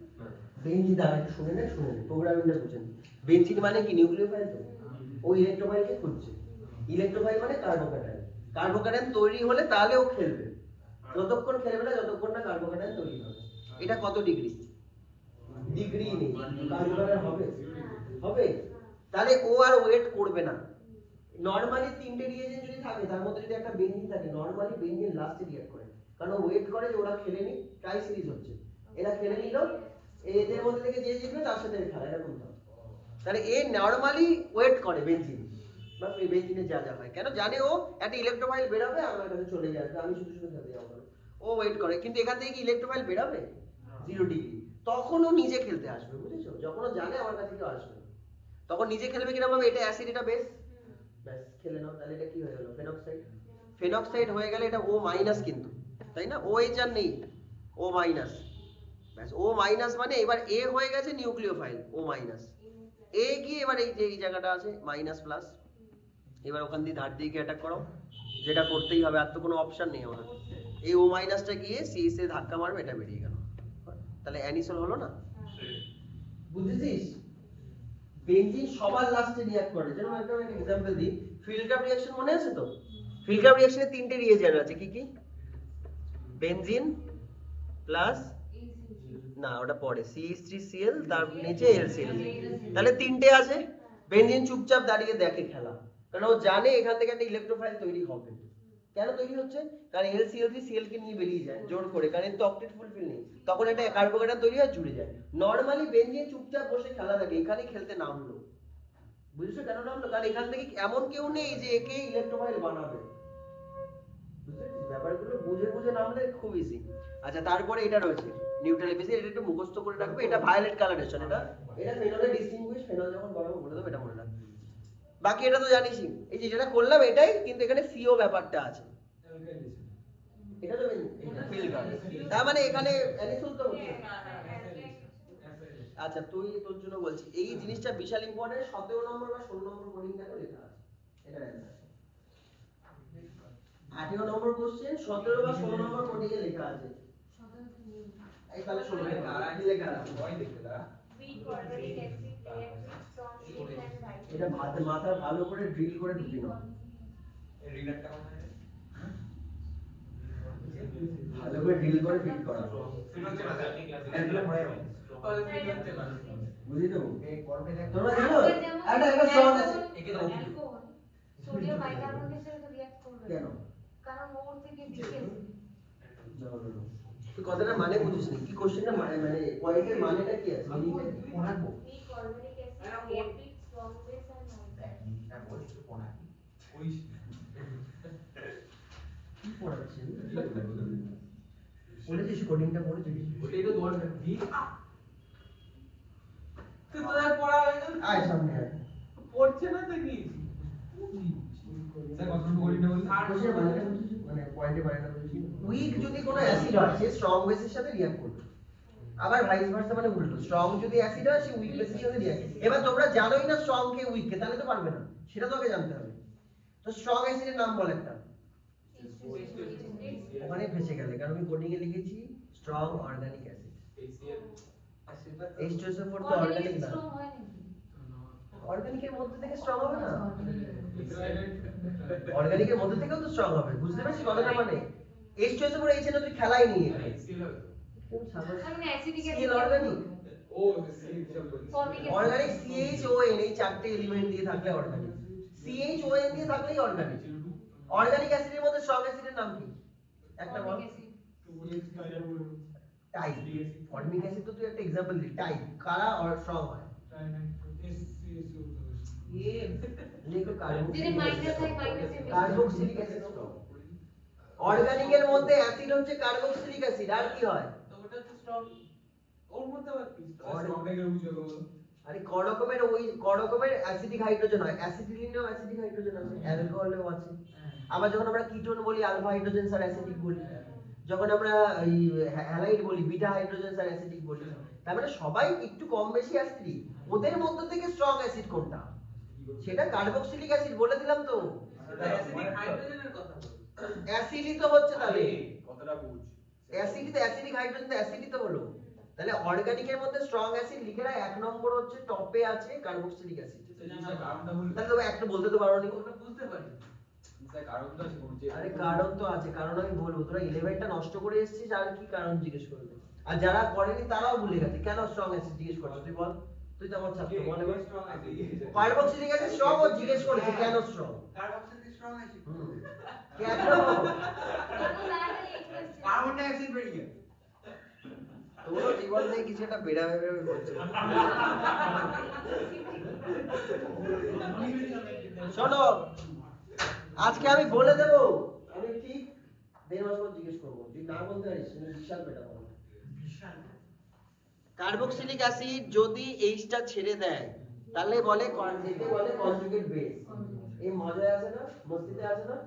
S1: বেঞ্জিন দ্বারা একটু শুনে নে প্রোগ্রামিংটা বুঝেন। বেঞ্জিন মানে কি? নিউক্লিওফাইল তো, ও ইলেকট্রোফাইলকে খুঁজছে। ইলেকট্রোফাইল মানে কার্বোক্যাটায়ন। কার্বোক্যাটায়ন তৈরি হলে তাহলে ও খেলবে, যতক্ষণ খেলবে না যতক্ষণ না কার্বোক্যাটায়ন তৈরি হবে। এটা কত ডিগ্রি? ডিগ্রি নেই, কার্বোক্যাটায়ন হবে হবে, তাহলে ও আর ওয়েট করবে না। নরমালি তিনটে রিয়েজেন্ট যদি থাকে তার মধ্যে যদি একটা বেঞ্জিন থাকে, নরমালি বেঞ্জিন লাস্টে রিঅ্যাক্ট করে, কারণ ওয়েট করে যে ওরা খেলে নি, ট্রাই সিরিজ হচ্ছে, এরা খেলে নিল, এদের মধ্যে থেকে যে জিতবে তার সাথে খেলা, এরকম তো। তাহলে এ নরমালি ওয়েট করে বেঞ্জিন বা বেঞ্জিনে যা যা হয়, কেন জানে ও একটা ইলেকট্রোফাইল বেরোবে আমার কাছে চলে যাবে, আমি শুধু শুধু খেলতে যাবো, ও ওয়েট করে। কিন্তু এখান থেকে কি ইলেকট্রোফাইল বেরোবে? 0 ডিগ্রি। তখন ও নিজে খেলতে আসবে, বুঝেছো? যখন ও জানে আমার কাছে কেউ আসবে না, তখন নিজে খেলবে। কিরকম ভাবে? এটা অ্যাসিড, এটা বেস, ব্যাস খেলে নাও। তাহলে এটা কি হয়ে গেল? ফেনক্সাইড। ফেনক্সাইড হয়ে গেলে এটা O মাইনাস, কিন্তু তাই না? OH আর নেই, O মাইনাস, ব্যাস। O মাইনাস মানে এবার A হয়ে গেছে নিউক্লিওফাইল, O মাইনাস। A গিয়ে এবার এই যে এই জায়গাটা আছে মাইনাস প্লাস, এবার ওখান দিয়ে ধার দিয়ে অ্যাটাক করো, যেটা করতেই হবে, আর তো কোনো অপশন নেই আমার। এই O মাইনাসটা গিয়ে CH এ ধাক্কা মারবে, এটা বেরিয়ে গেল, তাহলে অ্যানিসল হলো না? বুঝেছিস? বেঞ্জিন সবার লাস্টে রিঅ্যাক্ট করে। যেমন একটা এক্সাম্পল দিই, ফিল্টার রিঅ্যাকশন মনে আছে তো? ফিল্টার রিঅ্যাকশনে তিনটে রিয়েজেন্ট আছে, কি কি? বেনজিন প্লাস, না ওটা পরে, CH3Cl, তার নিচে LCl, তাহলে তিনটে আছে। বেনজিন চুপচাপ দাঁড়িয়ে দেখে খেলা, কারণ ও জানে এখান থেকে একটা ইলেকট্রোফাইল তৈরি হবে। কেন তৈরি হচ্ছে? কারণ LCl3Cl কে নিয়ে বেরিয়ে যায় জোর করে, কারণ এর তো অক্টেট ফুলফিল নেই, তখন একটা কার্বোক্যাটায়ন তৈরি হয়, জুড়ে যায়। নরমালি বেনজিন চুপচাপ বসে খেলা থাকে, এখানে খেলতে নামলো, বুঝছো কেন নামলো? কারণ এখান থেকে এমন কেউ নেই যে একে ইলেকট্রোফাইল বানাবে, বুঝেছিস? ব্যাপারগুলো বুঝে বুঝে নামলে খুব ইজি। আচ্ছা, তারপরে এটা রয়েছে নিউট্রাল এপিসি, এটা একটু মুখস্থ করে রাখবে। এটা ভায়োলেট কালারেশন, এটা এটা ফেনলের ডিসটিংগুইশ, ফেনল যখন বড় বলে দেবো, এটা মনে রাখবে। বাকি এটা তো জানিসই, এই যে যেটা করলাম এটাই, কিন্তু এখানে CO ব্যাপারটা আছে, এটা তো ফিল্টার, তার মানে এখানে অ্যানিসল তো হচ্ছে। আচ্ছা, তোর জন্য বলছি, এই জিনিসটা বিশাল ইম্পর্টেন্ট। 17 নম্বর বা 16 নম্বর কোডিং দেখো লেখা আছে, এটা অ্যান্সার। 18 নম্বর কোশ্চেন 17 বা 16 নম্বর কোডিং এ লেখা আছে। এই তাহলে 16 কি লেখা আছে?
S2: ভয় দেখতে দাঁড়া
S1: এটা মাথা ভালো করে ড্রিল করে ঢুকিয়ে নাও,
S2: এই রিডারটা কোথায়
S1: ভালো করে ড্রিল করে ফিট করা,
S2: ফিট হচ্ছে না স্যার একদম পড়ে যাবে ফিট হচ্ছে না
S1: বুঝলি তো?
S5: এই করবে দেখ
S1: তোমরা জানো একটা সহজ আছে,
S2: একে তো
S4: সোডিয়াম বাইকার্বনেটের সাথে রিঅ্যাক্ট করবে
S1: কেন?
S4: কারণ ওর থেকে বেশি অ্যাসিড।
S1: তুই কথাটা মানে বুঝিস নি, কি কোশ্চেনটা মানে পয়েন্টের মানেটা কি আছে?
S5: কোন রাখবো
S4: বি carbonic acid reactive strong base and
S5: দেখ নিচটা বল একটু কোন রাখি
S2: ওই
S1: কি পড়াচ্ছেন? পড়েছিস কোডিংটা, পড়েছিস?
S2: ওটাই তো দোয়ার দি তুই তো আর পড়া হয় না
S1: আয় সামনে আয়।
S2: পড়ছে না তো কি স্যার কতটুকু কোডিংটা বলুন
S1: কোশ্চেনের মানেটা বুঝিস? মানে পয়েন্টে মানেটা বুঝিস? উইক যদি কোনো অ্যাসিড হয়, সে স্ট্রং বেসের সাথে রিঅ্যাক্ট করবে। আবার ভাইস ভার্সা, মানে উল্টো, স্ট্রং যদি অ্যাসিড হয় সে উইক বেসের সাথে রিঅ্যাক্ট। এবার তোমরা জানোই না স্ট্রং কে উইক কে, তাহলে তো পারবে না, সেটা তোকে জানতে হবে। তো স্ট্রং অ্যাসিডের নাম বল একটা, ওখানে ফেসে গেলে, কারণ আমি কোডিং এ লিখেছি স্ট্রং অর্গানিক অ্যাসিড। H2SO4 তো অর্গানিক না,
S4: স্ট্রং হয় নাকি?
S1: অর্গানিকের মধ্যে থেকে স্ট্রং হবে না, অর্গানিকের মধ্যে থেকেও তো স্ট্রং হবে, বুঝতে পারছিস কথাটা? মানে H2SO4 এই ছিল, তুই খেলাই নি এখানে,
S4: মানে অ্যাসিডিক
S1: Cl অর্গানিক,
S2: ও সি সব বলছি
S1: অর্গানিক CHON, এই চারটে এলিমেন্ট দিয়ে থাকলে অর্গানিক, CHON দিয়ে থাকলেই অর্গানিক। অর্গানিক অ্যাসিডের মধ্যে স্ট্রং অ্যাসিডের নাম কি? একটা বল। টাইপ, ফর্মিক অ্যাসিড তো তুই একটা एग्जांपल দি, টাইপ কারা আর স্ট্রং হয়? লেখো
S4: যদি মাইনাস হয় মাইনাস এ
S1: কার্বক্সিলিক অ্যাসিড স্ট্রং। অর্গানিকের মধ্যে অ্যাসিড হচ্ছে কার্বক্সিলিক অ্যাসিড, আর কি হয়?
S2: তো ওটা তো স্ট্রং ওর মধ্যে আবার কি
S1: আরে ক রকমের অ্যাসিডিক হাইড্রোজেন হয়, অ্যাসিটিলিনেও অ্যাসিডিক হাইড্রোজেন আছে, অ্যালকোহলেও আছে। আবার যখন আমরা কিটোন বলি আলফা হাইড্রোজেন স্যার অ্যাসিডিক বলি, যখন আমরা ওই হ্যালাইড বলি, বিটা হাইড্রোজেন আর অ্যাসিডিক বলি, তার মানে সবাই একটু কম বেশি অ্যাসিডিক। ওদের মধ্য থেকে স্ট্রং অ্যাসিড কোনটা? সেটা কার্বক্সিলিক অ্যাসিড, বলে দিলাম তো। অ্যাসিডই তো হচ্ছে তাহলে,
S2: কতটা বুঝ
S1: অ্যাসিডই তো, অ্যাসিডিক হাইড্রোজেন তো অ্যাসিডই তো হলো। তাহলে অর্গানিকের মধ্যে স্ট্রং অ্যাসিড লিখে রাখ, 1 নম্বর হচ্ছে টপে আছে কার্বক্সিলিক অ্যাসিড। তাহলে তো একটু বলতে তো পারো নি।
S2: কারণ তো আছে বুঝে
S1: আরে কারণ তো আছে, কারণ আমি বলবো। তোরা 11টা নষ্ট করে এসেছিস, আর কি কারণ জিজ্ঞেস করবে? আর যারা করেনি তারাও ভুলে গেছে। কেন স্ট্রং অ্যাসিড জিজ্ঞেস করছিস তুই বল? তুই তো আমার ছাত্র, বল এবার। কার্বক্সিলিক অ্যাসিড স্ট্রং ও জিজ্ঞেস করেছে কেন স্ট্রং?
S5: Carboxylic strong acid.
S1: কেন?
S5: Carbon dioxide বেরিয়ে গেল।
S1: তোর জীবন থেকে কিছু একটা বেরাবে বেরাবে করছে। শোনো, আজকে আমি বলে দেব, আমি ঠিক 1.5 মাস পর জিজ্ঞেস করবো। যদি না বলতে পারিস তুমি বিশাল বেটা বলো। কার্বক্সিলিক অ্যাসিড যদি এইচটা ছেড়ে দেয় তাহলে বলে একে বলে কনজুগেট বেস। এই মজায় আছে না? মস্তিতে আছে না?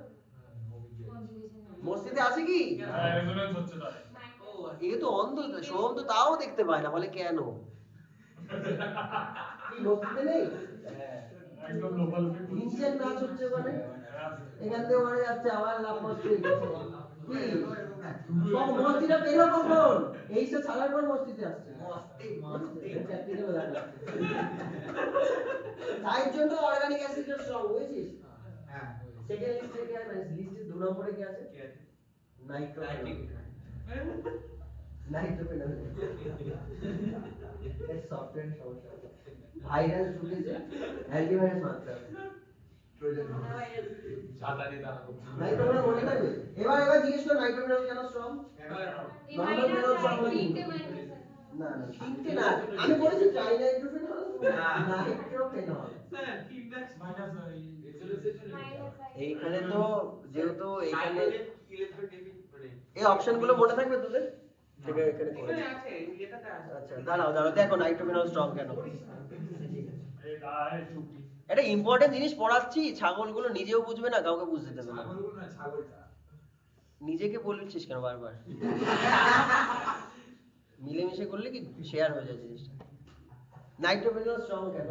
S1: মস্তিতে আছে কি?
S2: রেজোনেন্স হচ্ছে তাই
S1: এ তো অন্ধ, সোহম তো তাও দেখতে পায় না, বলে কেন? কি মস্তিতে নেই?
S2: একদম লোকাল
S1: ইঞ্জিন নাচ হচ্ছে ওখানে, এখান থেকে ওখানে যাচ্ছে, আবার লাভ মস্তি গেছে। কি সব মস্তিটা পেলো কখন? এইটা ছাড়ার পর মস্তিতে আসছে। প্র্যাকটিক্যাল দেখা। তাই জন্য অর্গানিক অ্যাসিডের স্ট্রং, বুঝেছিস?
S5: হ্যাঁ।
S1: সেকেন্ড লিস্টে কি আছে? লিস্টে 2 নম্বরে কি আছে? নাইট্রোফেনল। নাইট্রোফেনল এর সফটওয়্যার সমস্যা। ভাইরাস ঢুকেছে, অ্যান্টিভাইরাস মারতে হবে।
S2: ছাতারি দানা
S1: নাইট্রোফেনল মনে থাকবে? এবার জিজ্ঞেস করো নাইট্রোফেনল কেন স্ট্রং? নরমাল ফেনল স্ট্রং নাকি? না না, তিনটে না, আমি বলেছি ট্রাইনাইট্রোফেনল, নাইট্রোফেনল। এইখানে তো যেহেতু এখানে এই অপশনগুলো মনে থাকবে তোদের? ঠিক আছে, এখানে করে দিই। আচ্ছা দাঁড়াও দেখো নাইট্রোফেনল স্ট্রং কেন। এটা ইম্পর্টেন্ট জিনিস পড়াচ্ছি, ছাগলগুলো নিজেও বুঝবে না, কাউকে বুঝতে দেবে না। নিজেকে বলছিস কেন বারবার? মিলেমিশে করলে কি শেয়ার হয়ে যায় জিনিসটা। নাইট্রোফেনল স্ট্রং কেন?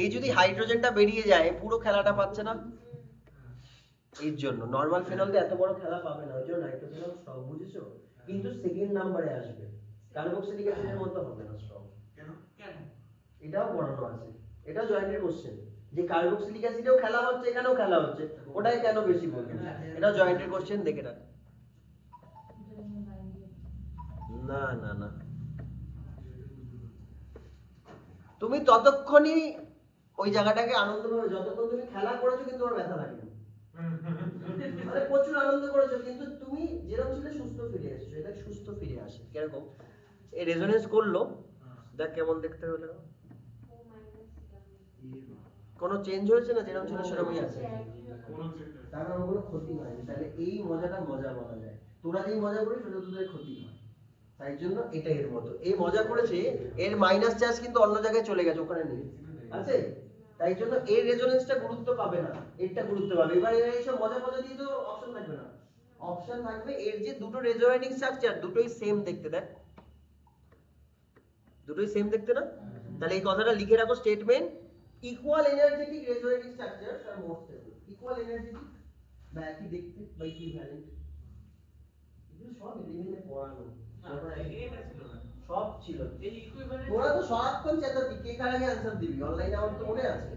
S1: এই যদি হাইড্রোজেনটা বেরিয়ে যায় পুরো খেলাটা পাচ্ছে না, এর জন্য। নরমাল ফেনল তো এত বড় খেলা পাবে না, ওই জন্য নাইট্রোফেনল স্ট্রং, বুঝেছো? কিন্তু সেকেন্ড নাম্বারে আসবে, কার্বক্সিলিক অ্যাসিডের মতো হবে না স্ট্রং।
S5: কেন?
S1: এটাও পড়ানো আছে, এটাও জয়েন্টের কোশ্চেন, যে কার্বক্সিলিক অ্যাসিডেও খেলা হচ্ছে, এখানেও খেলা হচ্ছে, ওটাই কেন বেশি বলবে? এটাও জয়েন্টের কোশ্চেন, দেখে রাখ। না না না, তুমি ততক্ষণই ওই জায়গাটাকে আনন্দ পাবে যতক্ষণ তুমি খেলা করেছো কিন্তু তোমার ব্যথা লাগেনি। মানে প্রচুর আনন্দ করেছো, কিন্তু তুমি যেরকম ছিলে সুস্থ ফিরে এসেছো। এটা সুস্থ ফিরে আসে কিরকম? এই রেজোনেন্স করলো, দেখ কেমন দেখতে হলো। কোনো চেঞ্জ হয়েছে না? যেরকম ছিল সেরকমই আছে, তার মানে কোনো ক্ষতি হয়নি। তাহলে এই মজাটা মজা বলা যায়। তোরা যেই মজা করিস সেটা তোদের ক্ষতি হয়, তাই জন্য এটা এর মতো। এই মজা করেছে, এর মাইনাস চার্জ কিন্তু অন্য জায়গায় চলে গেছে, ওখানে নেই, আছে। তাই জন্য এর রেজোনেন্সটা গুরুত্ব পাবে না, এরটা গুরুত্ব পাবে। এবার এইসব মজা মজা দিয়ে তো অপশন থাকবে না, অপশন থাকবে এর যে দুটো রেজোনেটিং স্ট্রাকচার দুটোই সেম দেখতে। দেখ দুটোই সেম দেখতে না? তাহলে এই কথাটা লিখে রাখো, statement equal energetic resonating structures are more stable. Equal energetic বা একই দেখতে বা ইকুইভ্যালেন্ট, এগুলো সব এলিমেন্টে পড়ানো, সব ছিল। তোরা তো সারাক্ষণ চেঁচাতি, কে কার আগে অ্যানসার দিবি, অনলাইনে আমার তো মনে আছে।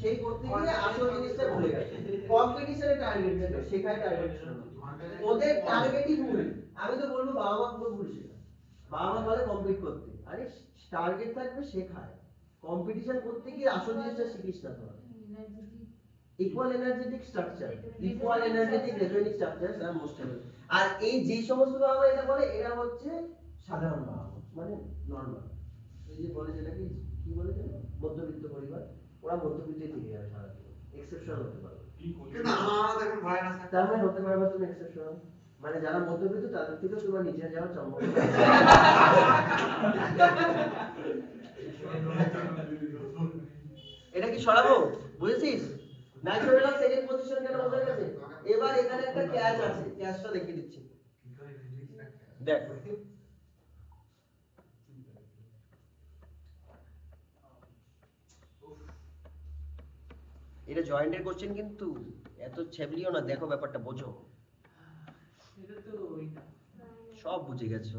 S1: সেই করতে গিয়ে আসল জিনিসটা ভুলে গেছে। কম্পিটিশনে টার্গেট দেবে, শেখায় টার্গেট ছিল না। ওদের টার্গেটই ভুল। আমি তো বলবো বাবা মা পুরো ভুল শেখা। বাবা মা বলে কমপ্লিট করতে, আরে টার্গেট থাকবে শেখায়। কম্পিটিশন করতে গিয়ে আসল জিনিসটা শিখিস না তোরা। Equal energetic structure, equal energetic resonating structures are more stable. আর এই যে সমস্ত বাবা এটা বলে, এরা হচ্ছে সাধারণ বাবা, মানে নরমাল। এই যে বলে যেটাকে কি বলে যেন মধ্যবিত্ত পরিবার, ওরা মধ্যবিত্তে থেকে যাবে সারা জীবন, এক্সেপশনাল হতে পারবে।
S5: কিন্তু আমার দেখুন ভয় না
S1: তার মানে হতে পারবে তুমি এক্সেপশনাল, মানে যারা মধ্যবিত্ত তাদের থেকে তোমার নিচে যাওয়ার সম্ভব। এটা কি সরাবো? বুঝেছিস? নাইট্রোফেনল সেকেন্ড পজিশন কেন বোঝা গেছে? এবার এখানে একটা ক্যাচ আছে, ক্যাচটা দেখিয়ে দিচ্ছি। দেখ এটা জয়েন্টের কোশ্চেন কিন্তু এত ছেবলিও না, দেখো ব্যাপারটা বোঝো।
S2: এটা তো ওইটা
S1: সব বুঝে গেছো।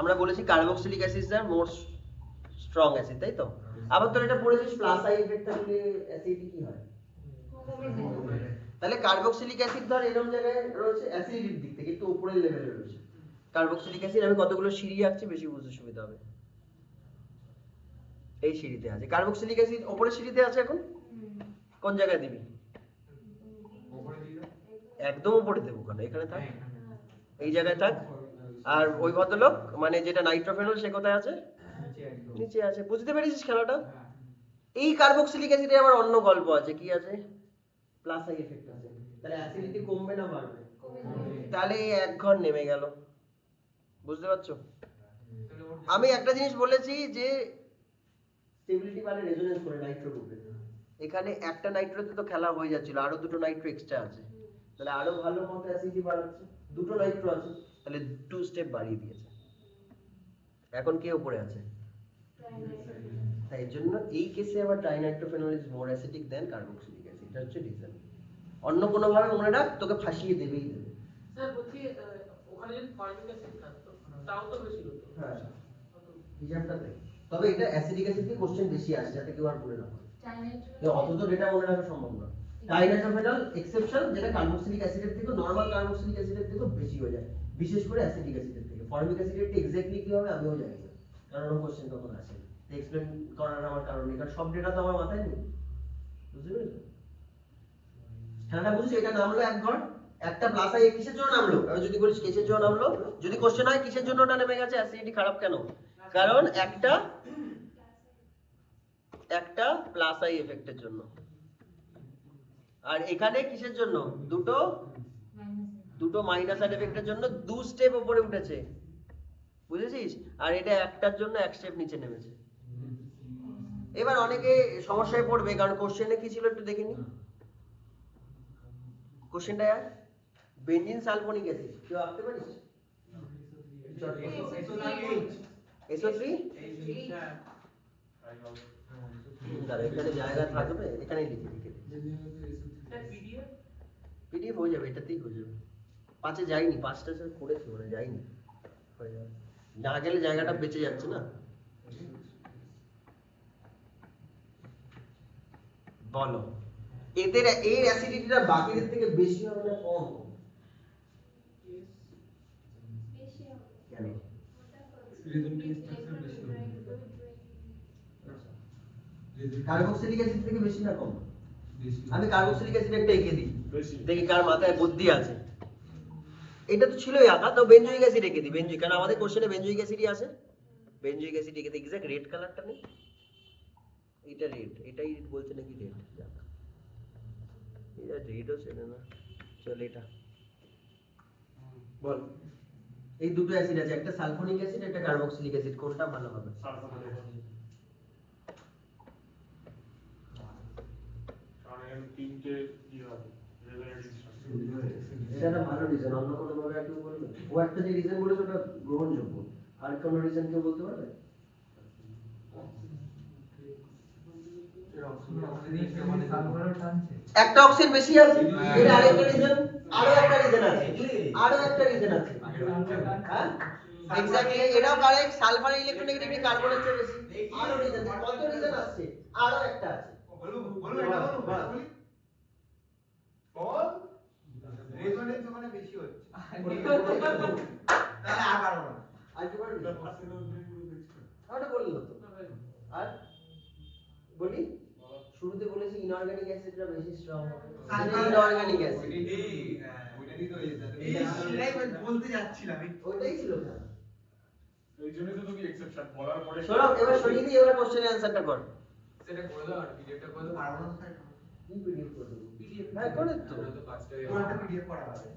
S1: আমরা বলেছি কার্বক্সিলিক অ্যাসিড আর মোর স্ট্রং অ্যাসিড, তাই তো? আবার তোর এটা পড়েছিস প্লাস আই ইফেক্ট থাকলে অ্যাসিড কি হয়?
S4: কমে যায়।
S1: তাহলে কার্বক্সিলিক অ্যাসিড ধর এরকম জায়গায় রয়েছে অ্যাসিডিটির দিক থেকে একটু উপরের লেভেলে রয়েছে। কার্বক্সিলিক অ্যাসিড আমি কতগুলো সিঁড়ি আঁকছি, বেশি বুঝতে সুবিধা হবে। এই সিঁড়িতে আছে কার্বক্সিলিক অ্যাসিড, উপরের সিঁড়িতে আছে এখন। কোন জায়গায় দিবি? একদম উপরে দেবো কেন, এখানে থাক, এই জায়গায় থাক। আর ওই ভদ্রলোক মানে যেটা নাইট্রোফেনল সে কোথায় আছে? নিচে আছে। বুঝতে পেরেছিস খেলাটা? এই কার্বক্সিলিক অ্যাসিডে আবার অন্য গল্প আছে, কি আছে? প্লাস আই এফেক্ট আছে। তাহলে অ্যাসিডিটি কমবে না বাড়বে? তাহলে এই এক ঘর নেমে গেল। বুঝতে পারছো? আমি একটা জিনিস বলেছি যে স্টেবিলিটি মানে রেজোনেন্স করে নাইট্রো গ্রুপে। এখানে একটা নাইট্রোতে তো খেলা হয়ে যাচ্ছিল, আরো দুটো নাইট্রো এক্সট্রা আছে, তাহলে আরো ভালো মতো অ্যাসিডিটি বাড়াচ্ছে। দুটো নাইট্রো আছে, তাহলে 2 স্টেপ বাড়িয়ে দিয়েছে। এখন কে উপরে আছে? তাই জন্য এই কেসে আবার trinitrophenol is more acidic than carboxylic acid. এটা হচ্ছে রিজন। অন্য কোনো ভাবে মনে রাখ, তোকে ফাঁসিয়ে দেবেই দেবে।
S2: স্যার বলছি ওখানে যদি ফর্মিক অ্যাসিড থাকতো তাও তো বেশি হতো।
S1: হ্যাঁ, হিসাবটা দেখ। তবে এটা অ্যাসিডিক অ্যাসিড দিয়ে কোশ্চেন বেশি আসে, যাতে কেউ আর ভুলে না হয়। অত তো ডেটা মনে রাখা সম্ভব না। ট্রাইনাইট্রোফেনল এক্সেপশন, যেটা কার্বক্সিলিক অ্যাসিডের থেকে নরমাল কার্বক্সিলিক অ্যাসিডের থেকে বেশি হয়ে যায়, বিশেষ করে অ্যাসিডিক অ্যাসিডের থেকে। ফর্মিক অ্যাসিডের এক্স্যাক্টলি কি হবে আমিও জানি না, কারণ ওরকম কোশ্চেন কখনো আসে না। এক্সপ্লেন করার আমার কারণ নেই, কারণ সব ডেটা তো আমার মাথায় নেই। বুঝতে পেরেছো? খেলাটা বুঝছো? এটা নামলো এক ঘর, একটা প্লাস আই কিসের জন্য নামলো? আমি যদি বলিস কিসের জন্য নামলো, যদি কোশ্চেন হয় কিসের জন্য ওটা নেমে গেছে, অ্যাসিডিটি খারাপ কেন? কারণ একটা প্লাস আই এফেক্টের জন্য। আর এখানে কিসের জন্য? দুটো মাইনাস আই এফেক্টের জন্য 2 স্টেপ উপরে উঠেছে। বুঝেছিস? আর এটা একটার জন্য 1 স্টেপ নিচে নেমেছে। এবার অনেকে সমস্যায় পড়বে, কারণ কোশ্চেনে কি ছিল একটু দেখে নি। কোশ্চেনটা বেনজিন সালফোনিক অ্যাসিড কেউ আঁকতে পারিস? SO3 দাঁড়া, এখানে জায়গা থাকবে, এখানেই লিখে দিই।
S2: স্যার পিডিএফ
S1: পিডিএফ হয়ে যাবে, এটাতেই হয়ে যাবে। 5-এ যায়নি, 5টা স্যার করেছি মানে যায়নি, হয়ে যাবে। না গেলে জায়গাটা বেঁচে যাচ্ছে না। বলো এদের এর অ্যাসিডিটিটা বাকিদের থেকে বেশি হবে না কম হবে? কেন? কার্বক্সিলিক অ্যাসিড থেকে বেশি না কম? আমি কার্বক্সিলিক অ্যাসিড একটা এঁকে দিই, দেখি কার মাথায় বুদ্ধি আছে। এটা তো ছিলই আঁকা, তো বেনজোইক অ্যাসিড এঁকে দিই। বেনজোইক, কারণ আমাদের কোশ্চেনে বেনজোইক অ্যাসিডই আছে। বেনজোইক অ্যাসিড এঁকে দিই। এক্স্যাক্ট রেড কালারটা নেই, এটা রেড, এটাই বলছে নাকি রেড, যাক এটা রেডও ছিল না, চল এটা বল। এই দুটো অ্যাসিড আছে, একটা সালফোনিক অ্যাসিড, একটা কার্বক্সিলিক অ্যাসিড, কোনটা ভালো হবে?
S6: Sulphonic acid. কারণ এখানে 3টে ইয়ে আছে, রেজাল্ট
S1: এটা একটা ভালো রিজন। অন্য কোনো ভাবে আর কেউ বলবে? ও একটা যে রিজন বলেছে ওটা গ্রহণযোগ্য, আর কোনো রিজন কেউ বলতে পারবে? একটা অক্সিজেন বেশি আছে, এর আরেকটা রিজন, আরো একটা রিজন আছে, আরো একটা রিজন আছে। হ্যাঁ এক্স্যাক্টলি, এটাও কারেক্ট। সালফারের ইলেকট্রোনেগেটিভিটি কার্বনের চেয়ে বেশি, আরো রিজন। কত রিজন আছে? আরো একটা আছে।
S5: বলবো এটা বলবো বলি বল রেজোনেন্স ওখানে বেশি হচ্ছে তাহলে আর পারবো না।
S1: আর কি পারবি? ওটা বললো তো। আর বলি শুরুতে বলেছি ইনঅর্গানিক অ্যাসিডটা বেশি স্ট্রং হবে। ইনঅর্গানিক অ্যাসিড
S5: সেটাই বলতে যাচ্ছিলাম।
S1: ওইটাই ছিল না।
S6: এই জন্যই তো তুমি এক্সেপশন বলার পরে
S1: সরব, এবার সরিয়ে দিই, এবার কোশ্চেনের অ্যানসারটা কর।
S5: সেটা করে দাও আর পিডিএফটা করে দাও। পারবো না স্যার।
S1: কি পিডিএফ করে দেবো? হ্যাঁ করে তো।
S5: তোমারটা পিডিএফ করা হবে।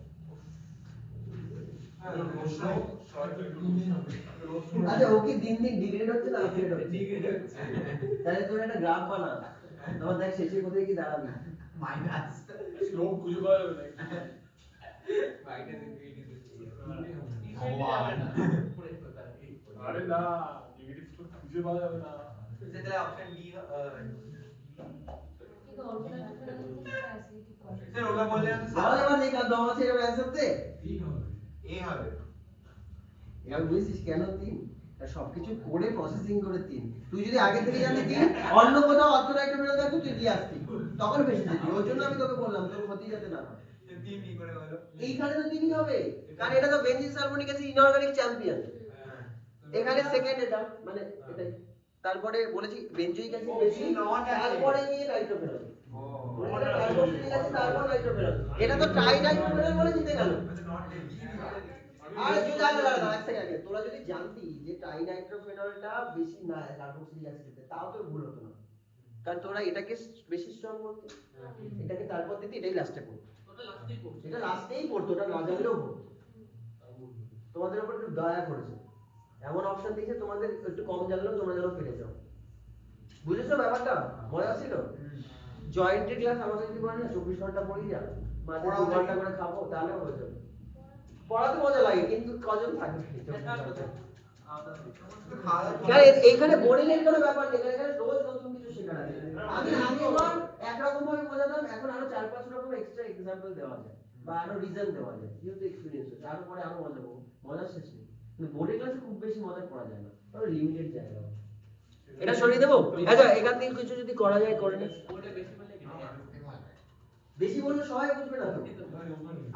S1: আচ্ছা ও কি দিন দিন ডিগ্রেড হচ্ছে না আপগ্রেড হচ্ছে? তাহলে তোর একটা গ্রাফ বানা, তোমার দেখ শেষে কোথায় কি দাঁড়াবি।
S5: মাইনাস
S6: স্লোপ খুঁজে পাওয়া যাবে না
S5: মাইনাস ইনফিনিটি
S6: আরে না নেগেটিভ স্লোপ খুঁজে পাওয়া যাবে না
S5: সেটা অপশন ডি
S4: ठीक है ऑल्टरनेटिव पेनल्टी ऐसे ही ठीक कर
S5: স্যার ওটা বললেন
S1: তাহলে এবার দেখলাম দম আছে এবার অ্যান্সার দে
S5: এ হবে
S1: এবার বুঝছিস কেন 3 আর সবকিছু করে প্রসেসিং করে 3 তুই যদি আগে থেকে জানতি 3 অন্য কোথাও অর্থনৈতিক বেরো থাকতো তুই দিয়ে আসতি তখন বেশি দিতি ওই জন্য আমি তোকে বললাম তোর ক্ষতি যাতে না হয়
S5: তিন কি করে হলো
S1: এইখানে তো 3ই হবে কারণ এটা তো বেনজিন সালমনিক আছে ইনঅর্গানিক চ্যাম্পিয়ন এখানে সেকেন্ড এটা মানে এটাই তারপরে বলেছি বেনজয়িক অ্যাসিড বেশি তারপরে নিয়ে নাইট্রোফেনল তারপর নাইট্রোফেনল এটা তো ট্রাই নাইট্রোফেনল বলে জিতে গেল আর যদি এক সেকেন্ড আগে তোরা যদি জানতি যে ট্রাই নাইট্রোফেনলটা বেশি না কার্বক্সিলিক অ্যাসিডে তাও তোর ভুল হতো না কারণ তোরা এটাকে বেশি স্ট্রং করতে এটাকে তারপর দিতে এটাই লাস্টে পড়তো এটা লাস্টেই পড়তো ওটা না জানলেও পড়তো তোমাদের উপর একটু দয়া করেছে এমন অপশন দিয়েছে তোমাদের একটু কম জানলেও তোমরা যেন পেরে যাও বুঝেছো ব্যাপারটা মজা ছিল জয়েন্টের ক্লাস আমাকে যদি বলে না 24 ঘন্টা পড়ি যা মাঝে 2 ঘন্টা করে খাবো তাহলে হয়ে যাবে পড়াতে মজা লাগে কিন্তু কজন থাকবে এইখানে বোরিং এর কোনো ব্যাপার নেই এখানে রোজ নতুন কিছু শেখার আছে আমি ধর একরকম ভাবে বোঝাতাম এখন আরো 4-5 রকম এক্সট্রা एग्जांपल দেওয়া যায় বা আরো রিজন দেওয়া যায় যেহেতু এক্সপেরিয়েন্স হচ্ছে আরো পরে আরো মজা পাবো মজা শেষ নেই কিন্তু বোর্ডের ক্লাসে খুব বেশি মজা পড়া যায় না তবে লিমিটেড জায়গা এটা সরিয়ে দেবো আচ্ছা এখান থেকে কিছু যদি করা যায় করে নে বেশি বললে সবাই বুঝবে না তো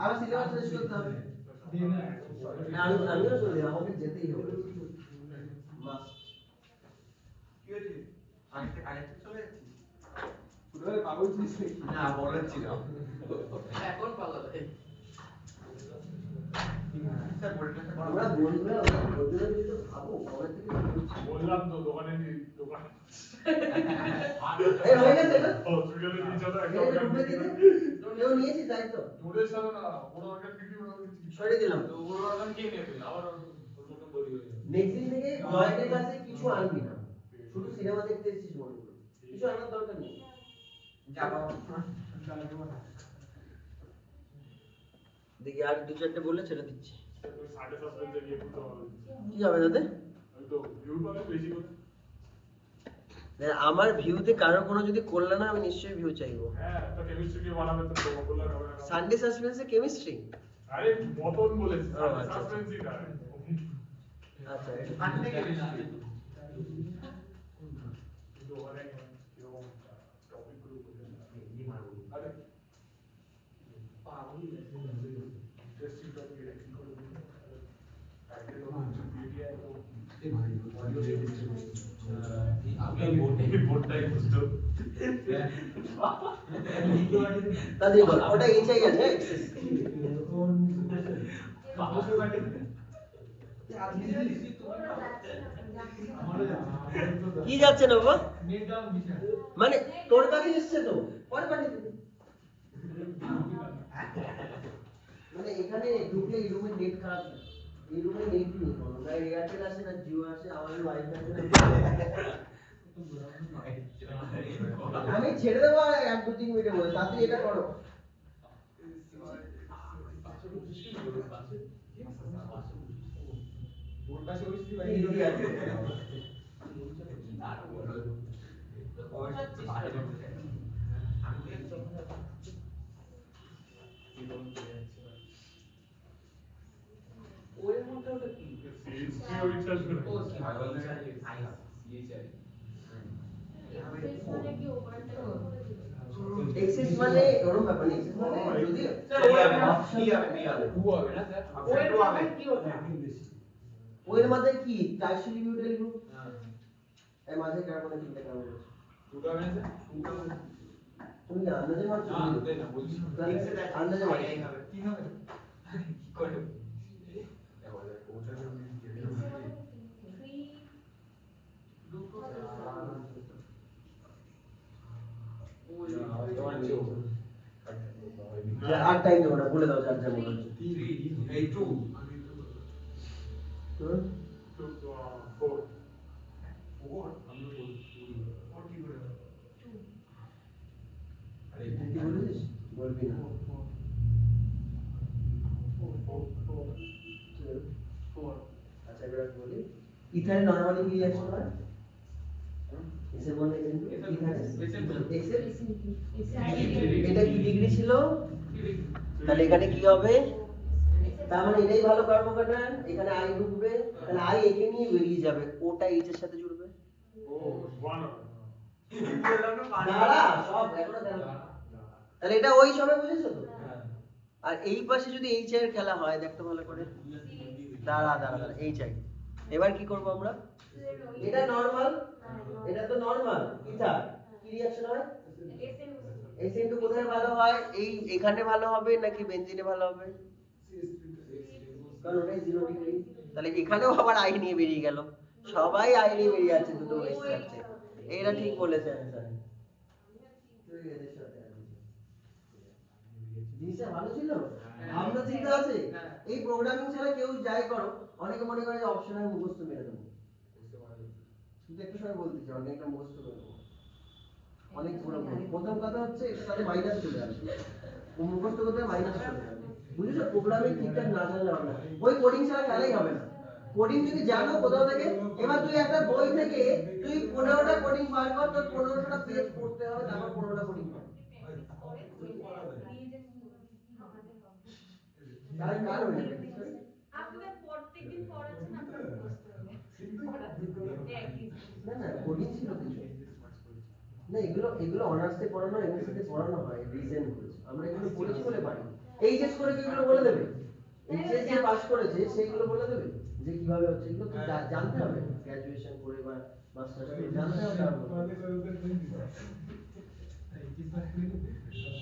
S1: আবার সিলেবাস শেষ করতে হবে আমিও চলে যাবো আমাকে যেতেই হবে মাস্ট
S5: কি হচ্ছে আরেকটা চলে যাচ্ছে
S3: পুরো পাগল ছিস
S5: না বলেছিল
S7: এখন পাগল
S5: স্যার বলতে
S1: আমরা বন্ধুরা কিছু তো খাবো কবে থেকে
S6: বললাম তো দোকানে দোকান
S1: এই হয়ে গেছে না
S6: হসপিটালে নিয়ে চলো একটা
S1: এটা
S6: organ
S1: ঢুকে
S6: দিয়ে
S1: দিতে কেউ নিয়েছি দায়িত্ব
S6: জুড়ে চলো না বড় অর্গান কিছু
S1: সরিয়ে দিলাম
S7: তো ওর অর্গান কে নেবে আবার ওর মতন বলি হয়ে যাবে
S1: নেক্সট দিন থেকে জয়েন্টের ক্লাসে কিছু আনবি না শুধু সিনেমা দেখতে এসেছিস মনে করে কিছু আনার দরকার নেই
S5: যাবো
S1: দেখি আর 2-4টে বললে ছেড়ে দিচ্ছি
S6: সাড়ে সাতটাতে গিয়ে করতে হবে
S1: কি হবে তাতে
S6: আমি তো ভিউ পাবে বেশি করে
S1: আমার ভিউতে কারো কোনো যদি করলে না আমি নিশ্চয়ই ভিউ চাইবো
S6: হ্যাঁ একটা কেমিস্ট্রি নিয়ে বানাবে তো বললে হবে না
S1: সানডে সাসপেন্সে কেমিস্ট্রি
S6: আরে মতন বলেছি
S1: ও, আচ্ছা, আচ্ছা।
S6: সাসপেন্সই না
S1: আচ্ছা
S5: আনতে গেলে
S6: কিন্তু ওখানে কিরকম টপিক গুলো বলে আরে ইন্টারেস্টিং টপিক এটা কি করে বলবো টাইটেল হচ্ছে পিডিআই তো বোর্ডটাই বুঝতো
S1: তাহলে বল ওটা এইচআই আছে এক্সেস কি যাচ্ছে না বাবা
S3: নেট ডাউন বিষয়
S1: মানে তোর কাছে এসছে তো পরে পাঠিয়ে দিবি মানে এখানে ঢুকলে এই রুমে নেট খারাপ হয় এই রুমে নেট নেই কোনো না এয়ারটেল আসে না জিও আসে আমার ওয়াইফাই আসে না আমি ছেড়ে দেবো আর 1-2-3 মিনিটে বলে তাড়াতাড়ি এটা করো
S3: ওর কাছে বসছি ভাই
S1: Easy আছে। ওর মধ্যে ওটা কি
S6: সিরিজ কি ওইটা শুনে
S1: এক্সেস মানে ওরম ব্যাপার নেই এক্সেস মানে যদি ওর মধ্যে কি টাইসিলি মিউটাল গ্রুপ এর মাঝে কার্বনের তিনটা কার্বন আছে তুমি আন্দাজে মারছো আন্দাজে মারছো
S5: কি হবে কি করে
S1: আর টাইম দেবো না বলে দাও যার যা মনে হচ্ছে
S5: এই টু
S1: হুম?
S6: তো 4
S1: কি বলে বলবি না।
S6: 4.
S1: আচ্ছা এবার আমি বলি ইথারে নরমালি কি রিঅ্যাকশন হয়? এসএন ওয়ান এসএন টু ইথারে এক্সেল এটা কি ডিগ্রি ছিল? তাহলে এখানে কি হবে? তার মানে এটাই ভালো কার্বোকাটায়ন, এখানে আই ঢুকবে, তাহলে আই একে নিয়ে বেরিয়ে যাবে, ওটা এইচ এর সাথে জুড়বে। দাঁড়া সব এখনো দাঁড়া। তাহলে এটা ওই সবে বুঝেছো তো? আর এই পাশে যদি এইচ এর খেলা হয় দেখতে ভালো করে, দাঁড়া দাঁড়া দাঁড়া এইচ আই। এবার কি করব আমরা? এটা নরমাল, এটা তো নরমাল ইথার কি রিঅ্যাকশন হয়? এসএন টু কোথায় ভালো হয়? এই এখানে ভালো হবে নাকি বেনজিনে ভালো হবে? কারণ ওটাই 0 ডিগ্রি। তাহলে এখানেও আবার আই নিয়ে বেরিয়ে গেল, সবাই আই নিয়ে বেরিয়ে যাচ্ছে, দুটো ওয়েস্ট যাচ্ছে। এরা ঠিক বলেছে স্যার। তুই এদের সাথে আছিস। জিনিসটা ভালো ছিল, ভাবনা চিন্তা আছে। এই প্রোগ্রামিং ছাড়া কেউ যাই করো, অনেকে মনে করে যে অপশন আমি মুখস্থ মেরে দেবো, কিন্তু একটা সময় বলতে চাই অনেকটা মুখস্থ করে দেবো, অনেক পুরো। প্রথম কথা হচ্ছে এটা তাহলে মাইনাস চলে আসবে, ও মুখস্থ করতে মাইনাস চলে যাবে। বুঝেছো? প্রোগ্রামিং ঠিকঠাক না জানলে হবে না, ওই কোডিং ছাড়া খেলাই হবে না। কোডিং যদি জানো কোথাও থেকে, এবার তুই একটা বই থেকে তুই 15টা কোডিং বার কর, তোর 15টা পেজ পড়তে হবে, তারপর 15টা কোডিং কর। তাই কারণ
S4: আপনাদের প্রত্যেকদিন পড়াচ্ছেন, আপনার মুখস্থ হবে।
S1: না না কোডিং ছিল কিছু না, এগুলো অনার্সে পড়ানো, এমএসসিতে পড়ানো হয়, রিজন করেছে আমরা এগুলো পড়েছি বলে পারি। এইচএস করে কি এগুলো বলে দেবে? এইচএস যে পাস করেছে সেইগুলো বলে দেবে যে কিভাবে হচ্ছে, এগুলো তো জানতে হবে, গ্র্যাজুয়েশন করে বা মাস্টার্স করে জানতে হবে।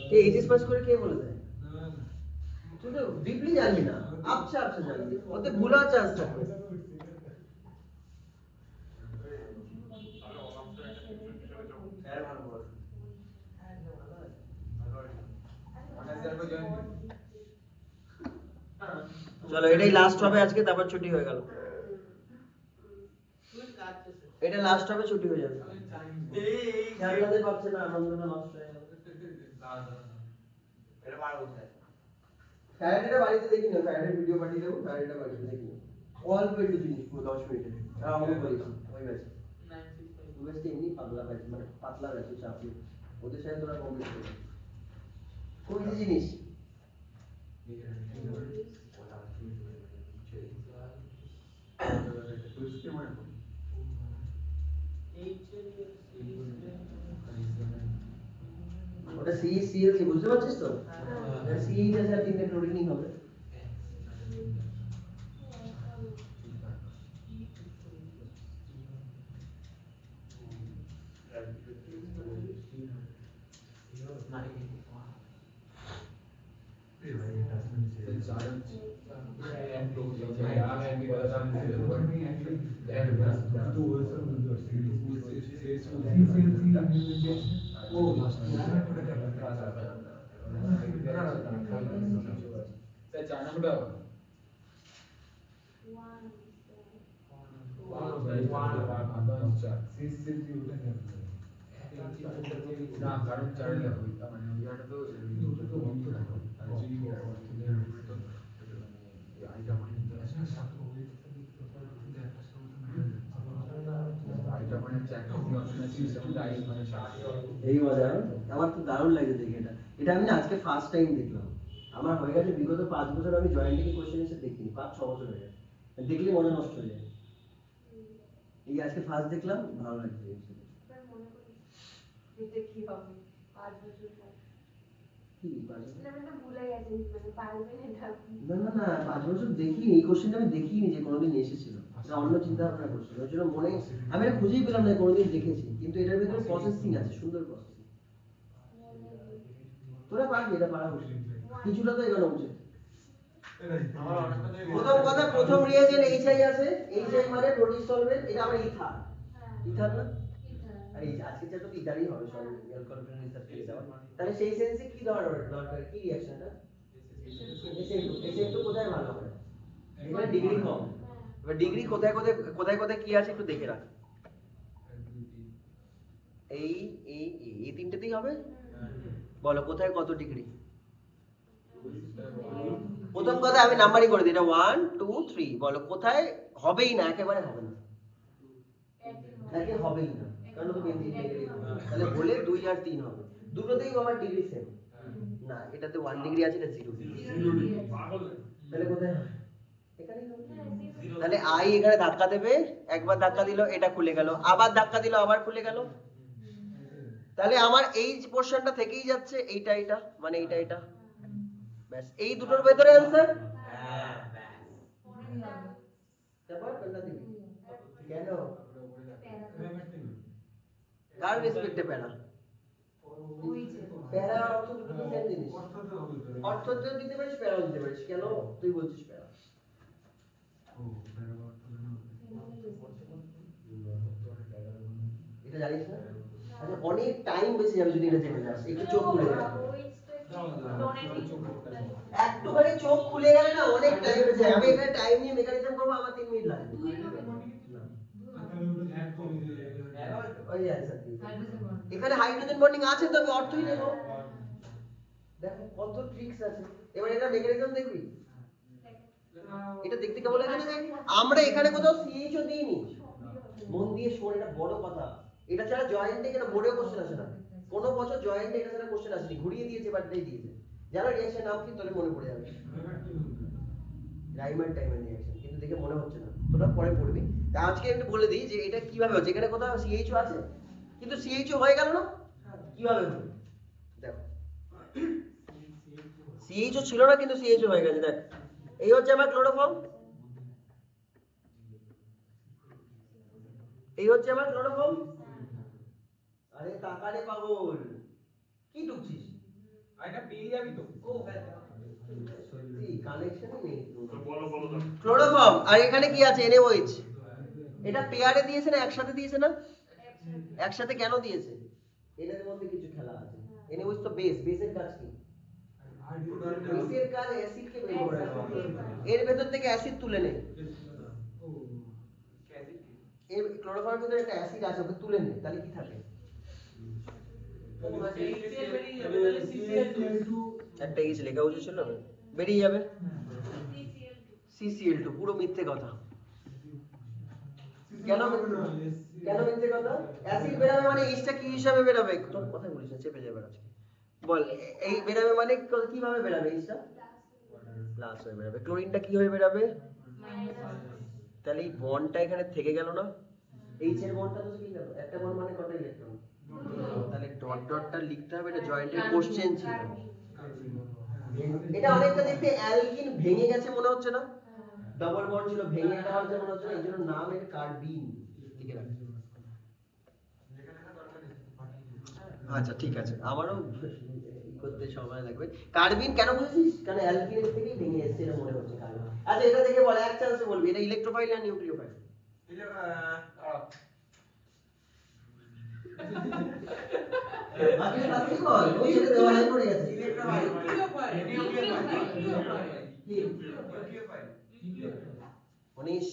S1: কে এইচএস পাস করে কে বলে দেয়? তুই তো ডিপলি জানবি না, আচ্ছা আচ্ছা জানবি, ওতে ভুলার চান্স থাকে। চলো এটাই লাস্ট হবে আজকে, তারপর ছুটি হয়ে গেল। এটা লাস্ট হবে, ছুটি হয়ে যাবে। খেয়াল করতে পারছে না, আনন্দটা নষ্ট হয়ে গেল। ফ্যারাডেটা বাড়িতে দেখি না, ফ্যারাডের ভিডিও পাঠিয়ে দেবো, ফ্যারাডেটা বাড়িতে দেখি না, অল্প একটু জিনিস পুরো 10 মিনিটের। আর আমরা করেছি ওই ব্যাচে, ওই ব্যাচটা এমনি পাতলা ব্যাচ, মানে পাতলা ব্যাচ, চাপ নেই ওদের সাথে, তোরা কমপ্লিট করে খুব ইজি জিনিস। ওটা CCL বুঝতে পারছিস তো? CE এর সাথে তিনটে ক্লোরিনিং হবে। এই মজা, আমার তো দারুণ লাগে দেখে এটা। এটা আমি না আজকে ফার্স্ট টাইম দেখলাম। আমার হয়ে গেছে বিগত 5 বছর আমি জয়েন্ট থেকে কোশ্চেন এসে দেখিনি, 5-6 বছর হয়ে গেছে, দেখলে মনে নষ্ট হয়ে যায়। এই আজকে ফার্স্ট দেখলাম, ভালো লাগছে।
S4: এটা কি হবে 5 বছর পর?
S1: কি 5 বছর?
S4: না ভুলে গেছেন, মানে পারবেন এটা?
S1: না 5 বছর দেখিনি, এই কোশ্চেনটা আমি দেখিনি যে কোনোদিন এসেছিল, এটা অন্য চিন্তা ভাবনা করছিল, ওই জন্য মনে আমি এটা খুঁজেই পেলাম না কোনোদিন দেখেছি, কিন্তু এটার ভিতরে প্রসেসিং আছে, সুন্দর প্রসেসিং। তোরা পারবি, এটা পারা উচিত, কিছুটা তো এগোনো উচিত। প্রথম কথা, প্রথম রিয়েজেন্ট এইচআই আছে, এইচআই মানে প্রোটিন সলভেন্ট, এটা আবার ইথার, ইথার না, আর এই আজকে যা তো ইথারই হবে সব অ্যালকোহল রিসার্চ করে যাওয়া। তাহলে সেই সেন্সে কি দরকার, কি রিঅ্যাকশনটা? এসএন2 কোথায় ভালো হয়? এখানে ডিগ্রি কম, এবার ডিগ্রি কোথায় কোথায় কি আছে একটু দেখে রাখ। এই তিনটেতেই হবে, বলো কোথায় কত ডিগ্রি? প্রথম কথা আমি নাম্বারই করে দিই, এটা 1 2 3, বলো কোথায় হবেই না, একেবারে হবে না, নাকি হবেই না, কারণ তো বেঞ্জিন নেগেটিভ, তাহলে বলে 2 আর 3 হবে, দুটোতেই আমার ডিগ্রি সেম না, এটাতে 1 ডিগ্রি আছে, এটা 0 ডিগ্রি, তাহলে কোথায় হবে? এখানেই হবে। তাহলে আই এখানে ধাক্কা দেবে, একবার ধাক্কা দিল এটা খুলে গেল, আবার ধাক্কা দিল আবার খুলে গেল, তাহলে আমার এই পোরশনটা থেকেই যাচ্ছে, এইটা এটা মানে এইটা এটা, ব্যাস এই দুটোর ভেতরে অ্যানসার। তারপর কোনটা দিবি? কেন? কার রেসপেক্টে প্যারা? প্যারা অর্থ দুটো তো সেম জিনিস, অর্থতে দিতে পারিস প্যারাও দিতে পারিস, কেন তুই বলছিস প্যারা? এটা জানিস না? আচ্ছা অনেক টাইম বেঁচে যাবে যদি এটা জেনে যাস, একটু চোখ খুলে যাবে, একটুখানি চোখ খুলে গেলে না অনেক টাইম বেঁচে যায়। আমি এখানে টাইম নিয়ে মেকানিজম করবো, আমার 3 মিনিট লাগবে, ওই অ্যানসার দিয়ে এখানে হাইড্রোজেন বন্ডিং আছে তো আমি অর্থই নেব, দেখো কত ট্রিক্স আছে। এবার এটা মেকানিজম দেখবি, এটা দেখতে কেমন লাগে না? আমরা এখানে কোথাও সিএইচও দিইনি, মন দিয়ে শোন, এটা বড় কথা, এটা ছাড়া জয়েন্টে এখানে বোর্ডেও কোশ্চেন আসে না, কোনো বছর জয়েন্টে এটা ছাড়া কোশ্চেন আসেনি, ঘুরিয়ে দিয়েছে বাট এটাই দিয়েছে, জানো রিঅ্যাকশন নাম কি তোদের মনে পড়ে যাবে, রাইমার টাইমের রিঅ্যাকশন, কিন্তু দেখে মনে হচ্ছে না, তোরা পরে পড়বি। তা আজকে একটু বলে দিই যে এটা কিভাবে হচ্ছে, এখানে কোথাও সিএইচও আছে কিন্তু সিএইচও হয়ে গেল না, কিভাবে হলো দেখো, সিএইচও ছিল না কিন্তু সিএইচও হয়ে গেছে, দেখ এই হচ্ছে আমার ক্লোরোফর্ম, এই হচ্ছে আমার ক্লোরোফর্ম, আরে তাকারে পাগল কি ঢুকছিস,
S7: এটা পেয়ে যাবি তো। ও
S1: সত্যি কানেকশনই নেই
S6: বলো
S1: ক্লোরোফর্ম, আর এখানে কি আছে NaOH, এটা পেয়ারে দিয়েছে না একসাথে দিয়েছে না, একসাথে কেন দিয়েছে, এদের মধ্যে কিছু খেলা আছে, NaOH তো বেস, বেসের কাজ কি, বেসের কাজ অ্যাসিডকে বের করে দেওয়া, এর ভেতর থেকে অ্যাসিড তুলে নেয়, এর ক্লোরোফর্মের ভিতরে একটা অ্যাসিড আছে, ওকে তুলে নেয়, তাহলে কি থাকে, একটা ইজ লেখা উচিত ছিল না, বেরিয়ে যাবে CCl2, পুরো মিথ্যে কথা, কেন কেন মিথ্যে কথা, অ্যাসিড বেরাবে মানে ইজটা কি হিসাবে বেরাবে, তোর কথা বলিস না চেপে যাবে আজকে, বল এই বেরাবে মানে কিভাবে বেরাবে, ইজটা প্লাস হয়ে বেরাবে, ক্লোরিনটা কি হয়ে বেরাবে, তাহলে এই বন্ডটা এখানে থেকে গেল না, এইচ এর বন্ডটা তো থেকে গেল, একটা বন্ড মানে কত ইলেকট্রন, তাহলে ডট ডটটা লিখতে হবে, এটা জয়েন্টের কোশ্চেন ছিল, এটা অনেকটা দেখতে অ্যালকিন ভেঙে গেছে মনে হচ্ছে না, ডাবল বন্ড ছিল ভেঙে দেওয়া হচ্ছে মনে হচ্ছে না, এই জন্য নাম এর কার্বিন, ঠিক আছে, আচ্ছা ঠিক আছে, আমারও করতে সময় লাগবে, কার্বিন কেন বুঝেছিস, কারণ অ্যালকিনের থেকেই ভেঙে এসেছে এটা মনে হচ্ছে কার্বিন, আচ্ছা এটা দেখে বল এক চান্সে বলবি এটা ইলেকট্রোফাইল না নিউক্লিওফাইল, বাকি বাকি বল, ওই ছেড়ে দেওয়া হয়ে পড়ে গেছে, মনীষ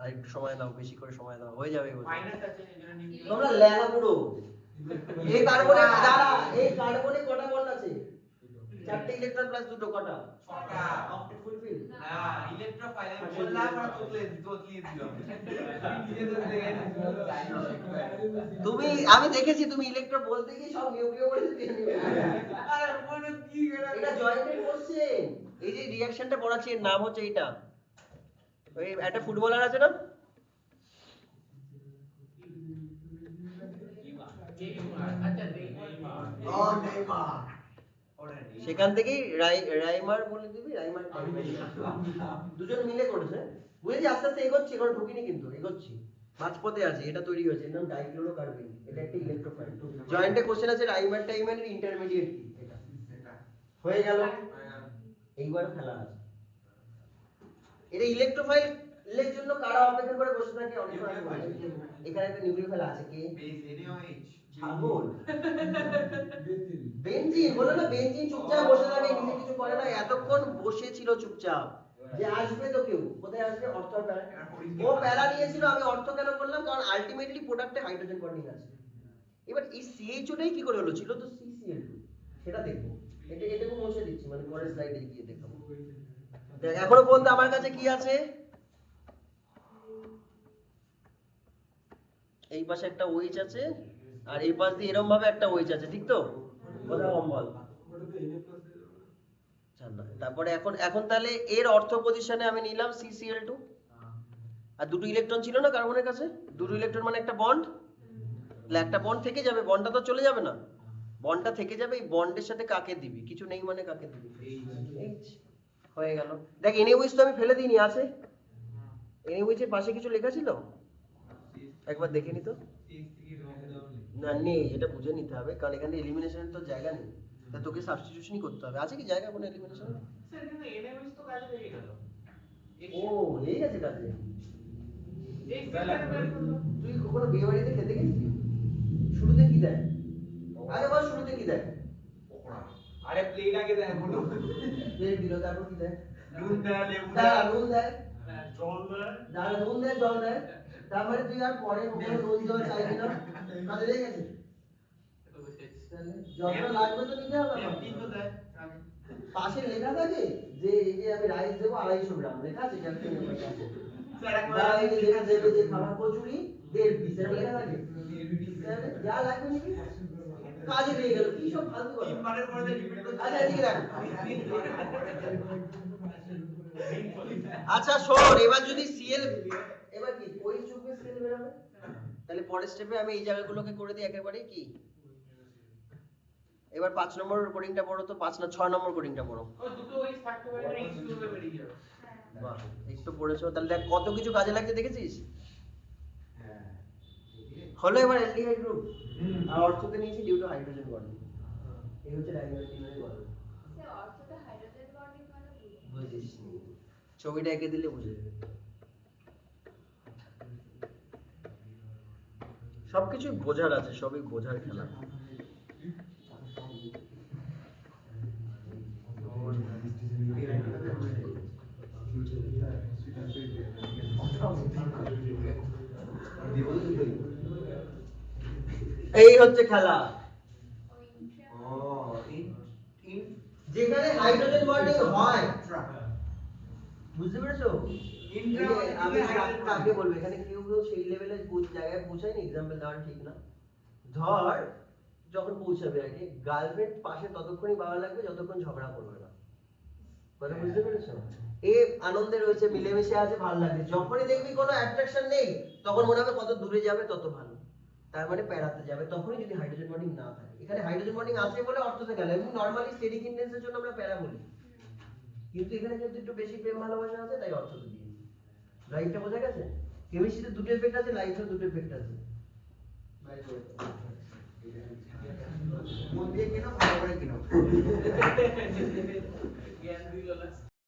S1: আর একটু সময় দাও, বেশি করে সময় দাও, হয়ে যাবে
S7: মাইনাস আছে এজন্য নিউক্লিয়াস।
S1: তোমরা লেখা পুরো, এই কার্বনে দাঁড়া, এই কার্বনে কটা বন্ড আছে, চারটে ইলেকট্রন প্লাস দুটো, কটা,
S7: ছটা।
S1: অক্টেট ফুলফিল,
S7: হ্যাঁ ইলেকট্রোফাইল আমি বললাম আর তোতলিয়ে দিল নিজে তো দেখে
S1: তুমি আমি দেখেছি তুমি ইলেকট্রন বলতে গিয়ে সব নিউক্লিও বলে দিয়ে নিবে,
S7: আরে মনে কি গেল
S1: এটা জয়েন্টেড কোশ্চেন, এই যে রিঅ্যাকশনটা পড়াচ্ছি এর নাম হচ্ছে এইটা, ওই একটা ফুটবলার আছে না,
S7: আচ্ছা
S1: সেখান থেকেই রাইমার বলে দিবি, রাইমার দুজন মিলে করেছে, বুঝেছি, আস্তে আস্তে এগোচ্ছি, এখন ঢুকিনি কিন্তু এগোচ্ছি, মাঝপথে আছে, এটা তৈরি হয়েছে, এর নাম ডাইক্লোরোকার্বিন, এটা একটা ইলেকট্রোফাইল, জয়েন্টে কোশ্চেন আছে রাইমার টাইমারের ইন্টারমিডিয়েট কি, এটা হয়ে গেল, এইবার খেলা আছে, এটা ইলেকট্রোফাইল এর জন্য কারা অপেক্ষা করে বসে থাকে, অনেক সময় বলে, এখানে একটা নিউক্লিওফাইল আছে কে,
S5: বেস NaOH
S1: ছাগল, বেনজিন, বলে না বেনজিন চুপচাপ বসে থাকে, নিজে কিছু করে না, এতক্ষণ বসে ছিল চুপচাপ, যে আসবে তো কেউ, কোথায় আসবে, অর্থ আর প্যারা, ও প্যারা নিয়েছিল, আমি অর্থ কেন বললাম, কারণ আলটিমেটলি প্রোডাক্টে হাইড্রোজেন বন্ডিং আছে, এবার এই CH2টাই কি করে হলো, ছিল তো CCl2, সেটা দেখবো, এটাকে মুছে দিচ্ছি, মানে পরের স্লাইডে গিয়ে দেখাবো। দেখ এখনো পর্যন্ত আমার কাছে কি আছে, এই পাশে একটা ওয়েজ আছে আর এই পাশ দিয়ে এরকম ভাবে একটা ওয়েজ আছে, ঠিক তো? কথা কম বল। তারপরে এখন তাহলে এর অর্থ পজিশনে আমি নিলাম CCl2, আর দুটো ইলেকট্রন ছিল না কার্বনের কাছে, দুটো ইলেকট্রন মানে একটা বন্ড, তাহলে একটা বন্ড থেকে যাবে, বন্ডটা তো চলে যাবে না, বন্ডটা থেকে যাবে, এই বন্ডের সাথে কাকে দিবি, কিছু নেই মানে কাকে দিবি, H হয়ে গেল। দেখ NaOH তো আমি ফেলে দিইনি, আছে NaOH এর পাশে কিছু লেখা ছিল, একবার দেখে নি তো, না নেই, এটা বুঝে নিতে হবে, কারণ এখানে এলিমিনেশনের তো জায়গা নেই, তা তোকে সাবস্টিটিউশনই করতে হবে। আছে কি জায়গা কোনো এলিমিনেশন?
S7: স্যার কিন্তু NaOH তো কাজে লেগে গেল।
S1: ও লেগে গেছে কাজে।
S7: এই সেলটাকে বের করলো।
S1: তুই কখনো বিয়ে বাড়িতে খেতে গেছিস? শুরুতে কি দেয়? আগে বল শুরুতে কি দেয়?
S7: আরে প্লেট আগে দেয় বলো।
S1: প্লেট দিল, তারপর কি দেয়?
S7: নুন দেয়, লেবু
S1: দাঁড়া,
S7: দেয়।
S1: নুন দেয়,
S3: জল দেয়।
S1: দাঁড়া, নুন দেয়, জল দেয়, তার মানে তুই আর পরে ওখানে নুন জল চাইবি না, কাজে লেগে গেছে। তাহলে যতটা লাগবে তো নিতে হবে আমার।
S7: এমনি তো দেয় আগে।
S1: পাশে লেখা থাকে যে এই যে আমি রাইস দেবো 250 গ্রাম, লেখা আছে ক্যালকুলেশন লেখা আছে।
S7: স্যার এখন
S1: দাঁড়া, এই যে লেখা দেবে যে খাবার কচুরি 1.5 পিস, এরকম লেখা থাকে। তাহলে যা লাগবে নিবি, কাজে লেগে গেল, কি সব ফালতু কথা।
S7: তিনবারের পরে রিপিট করতে।
S1: আচ্ছা এদিকে দেখ। আচ্ছা শোন, এবার যদি Cl, এবার কি ওই যুগে Cl বেরোবে, তাহলে পরের স্টেপে আমি এই জায়গাগুলোকে করে দিই একেবারে কি। এবার 5 নম্বর কোডিংটা পড়ো তো, 5 না 6 নম্বর কোডিংটা পড়ো।
S7: ওই দুটো ওই থাকতে পারে না, H2 এ বেরিয়ে যাবে।
S1: বাহ, একটু পড়েছো, তাহলে দেখ কত কিছু কাজে লাগছে, দেখেছিস? হলো এবার অ্যালডিহাইড গ্রুপ, আর অর্থতে নিয়েছি ডিউ টু হাইড্রোজেন বন্ডিং। এই হচ্ছে ডাইমেনশনাল বন্ড।
S4: স্যার অর্থটা হাইড্রোজেন বন্ডিং মানে
S1: বুঝিস নি, ছবিটা এঁকে দিলে বুঝে যাবে। সবকিছু বোঝার আছে, সবই বোঝার খেলা। এই হচ্ছে খেলা।
S4: ওই ইন্ট্রা
S1: যেখানে হাইড্রোজেন বন্ডিং হয়, বুঝতে পেরেছো? আমি কাকে বলবো, এখানে কেউ সেই লেভেলে জায়গায় পৌঁছায়নি, এক্সাম্পল দেওয়া ঠিক না। ধর যখন পৌঁছাবে আর কি, গার্লফ্রেন্ড পাশে ততক্ষণই পাওয়া লাগবে যতক্ষণ ঝগড়া করবে না, কথা বুঝতে পেরেছো? এ আনন্দে রয়েছে, মিলেমিশে আছে, ভালো লাগে। যখনই দেখবি কোনো অ্যাট্রাকশন নেই, তখন মনে হবে কত দূরে যাবে তত ভালো, তার মানে প্যারাতে যাবে, তখনই যদি হাইড্রোজেন বন্ডিং না থাকে। এখানে হাইড্রোজেন বন্ডিং আছে বলে অর্থতে গেল, এবং নরমালি স্টেরিক ইনডেন্সের জন্য আমরা প্যারা বলি, কিন্তু এখানে যেহেতু একটু বেশি প্রেম ভালোবাসা আছে তাই অর্থতে দিয়েছি। লাইফটা বোঝা গেছে? কেমিস্ট্রিতে দুটো এফেক্ট আছে, লাইফের দুটো এফেক্ট আছে।
S5: মন দিয়ে কিনো, ভালো করে কিনো।
S7: জ্ঞান দিল না।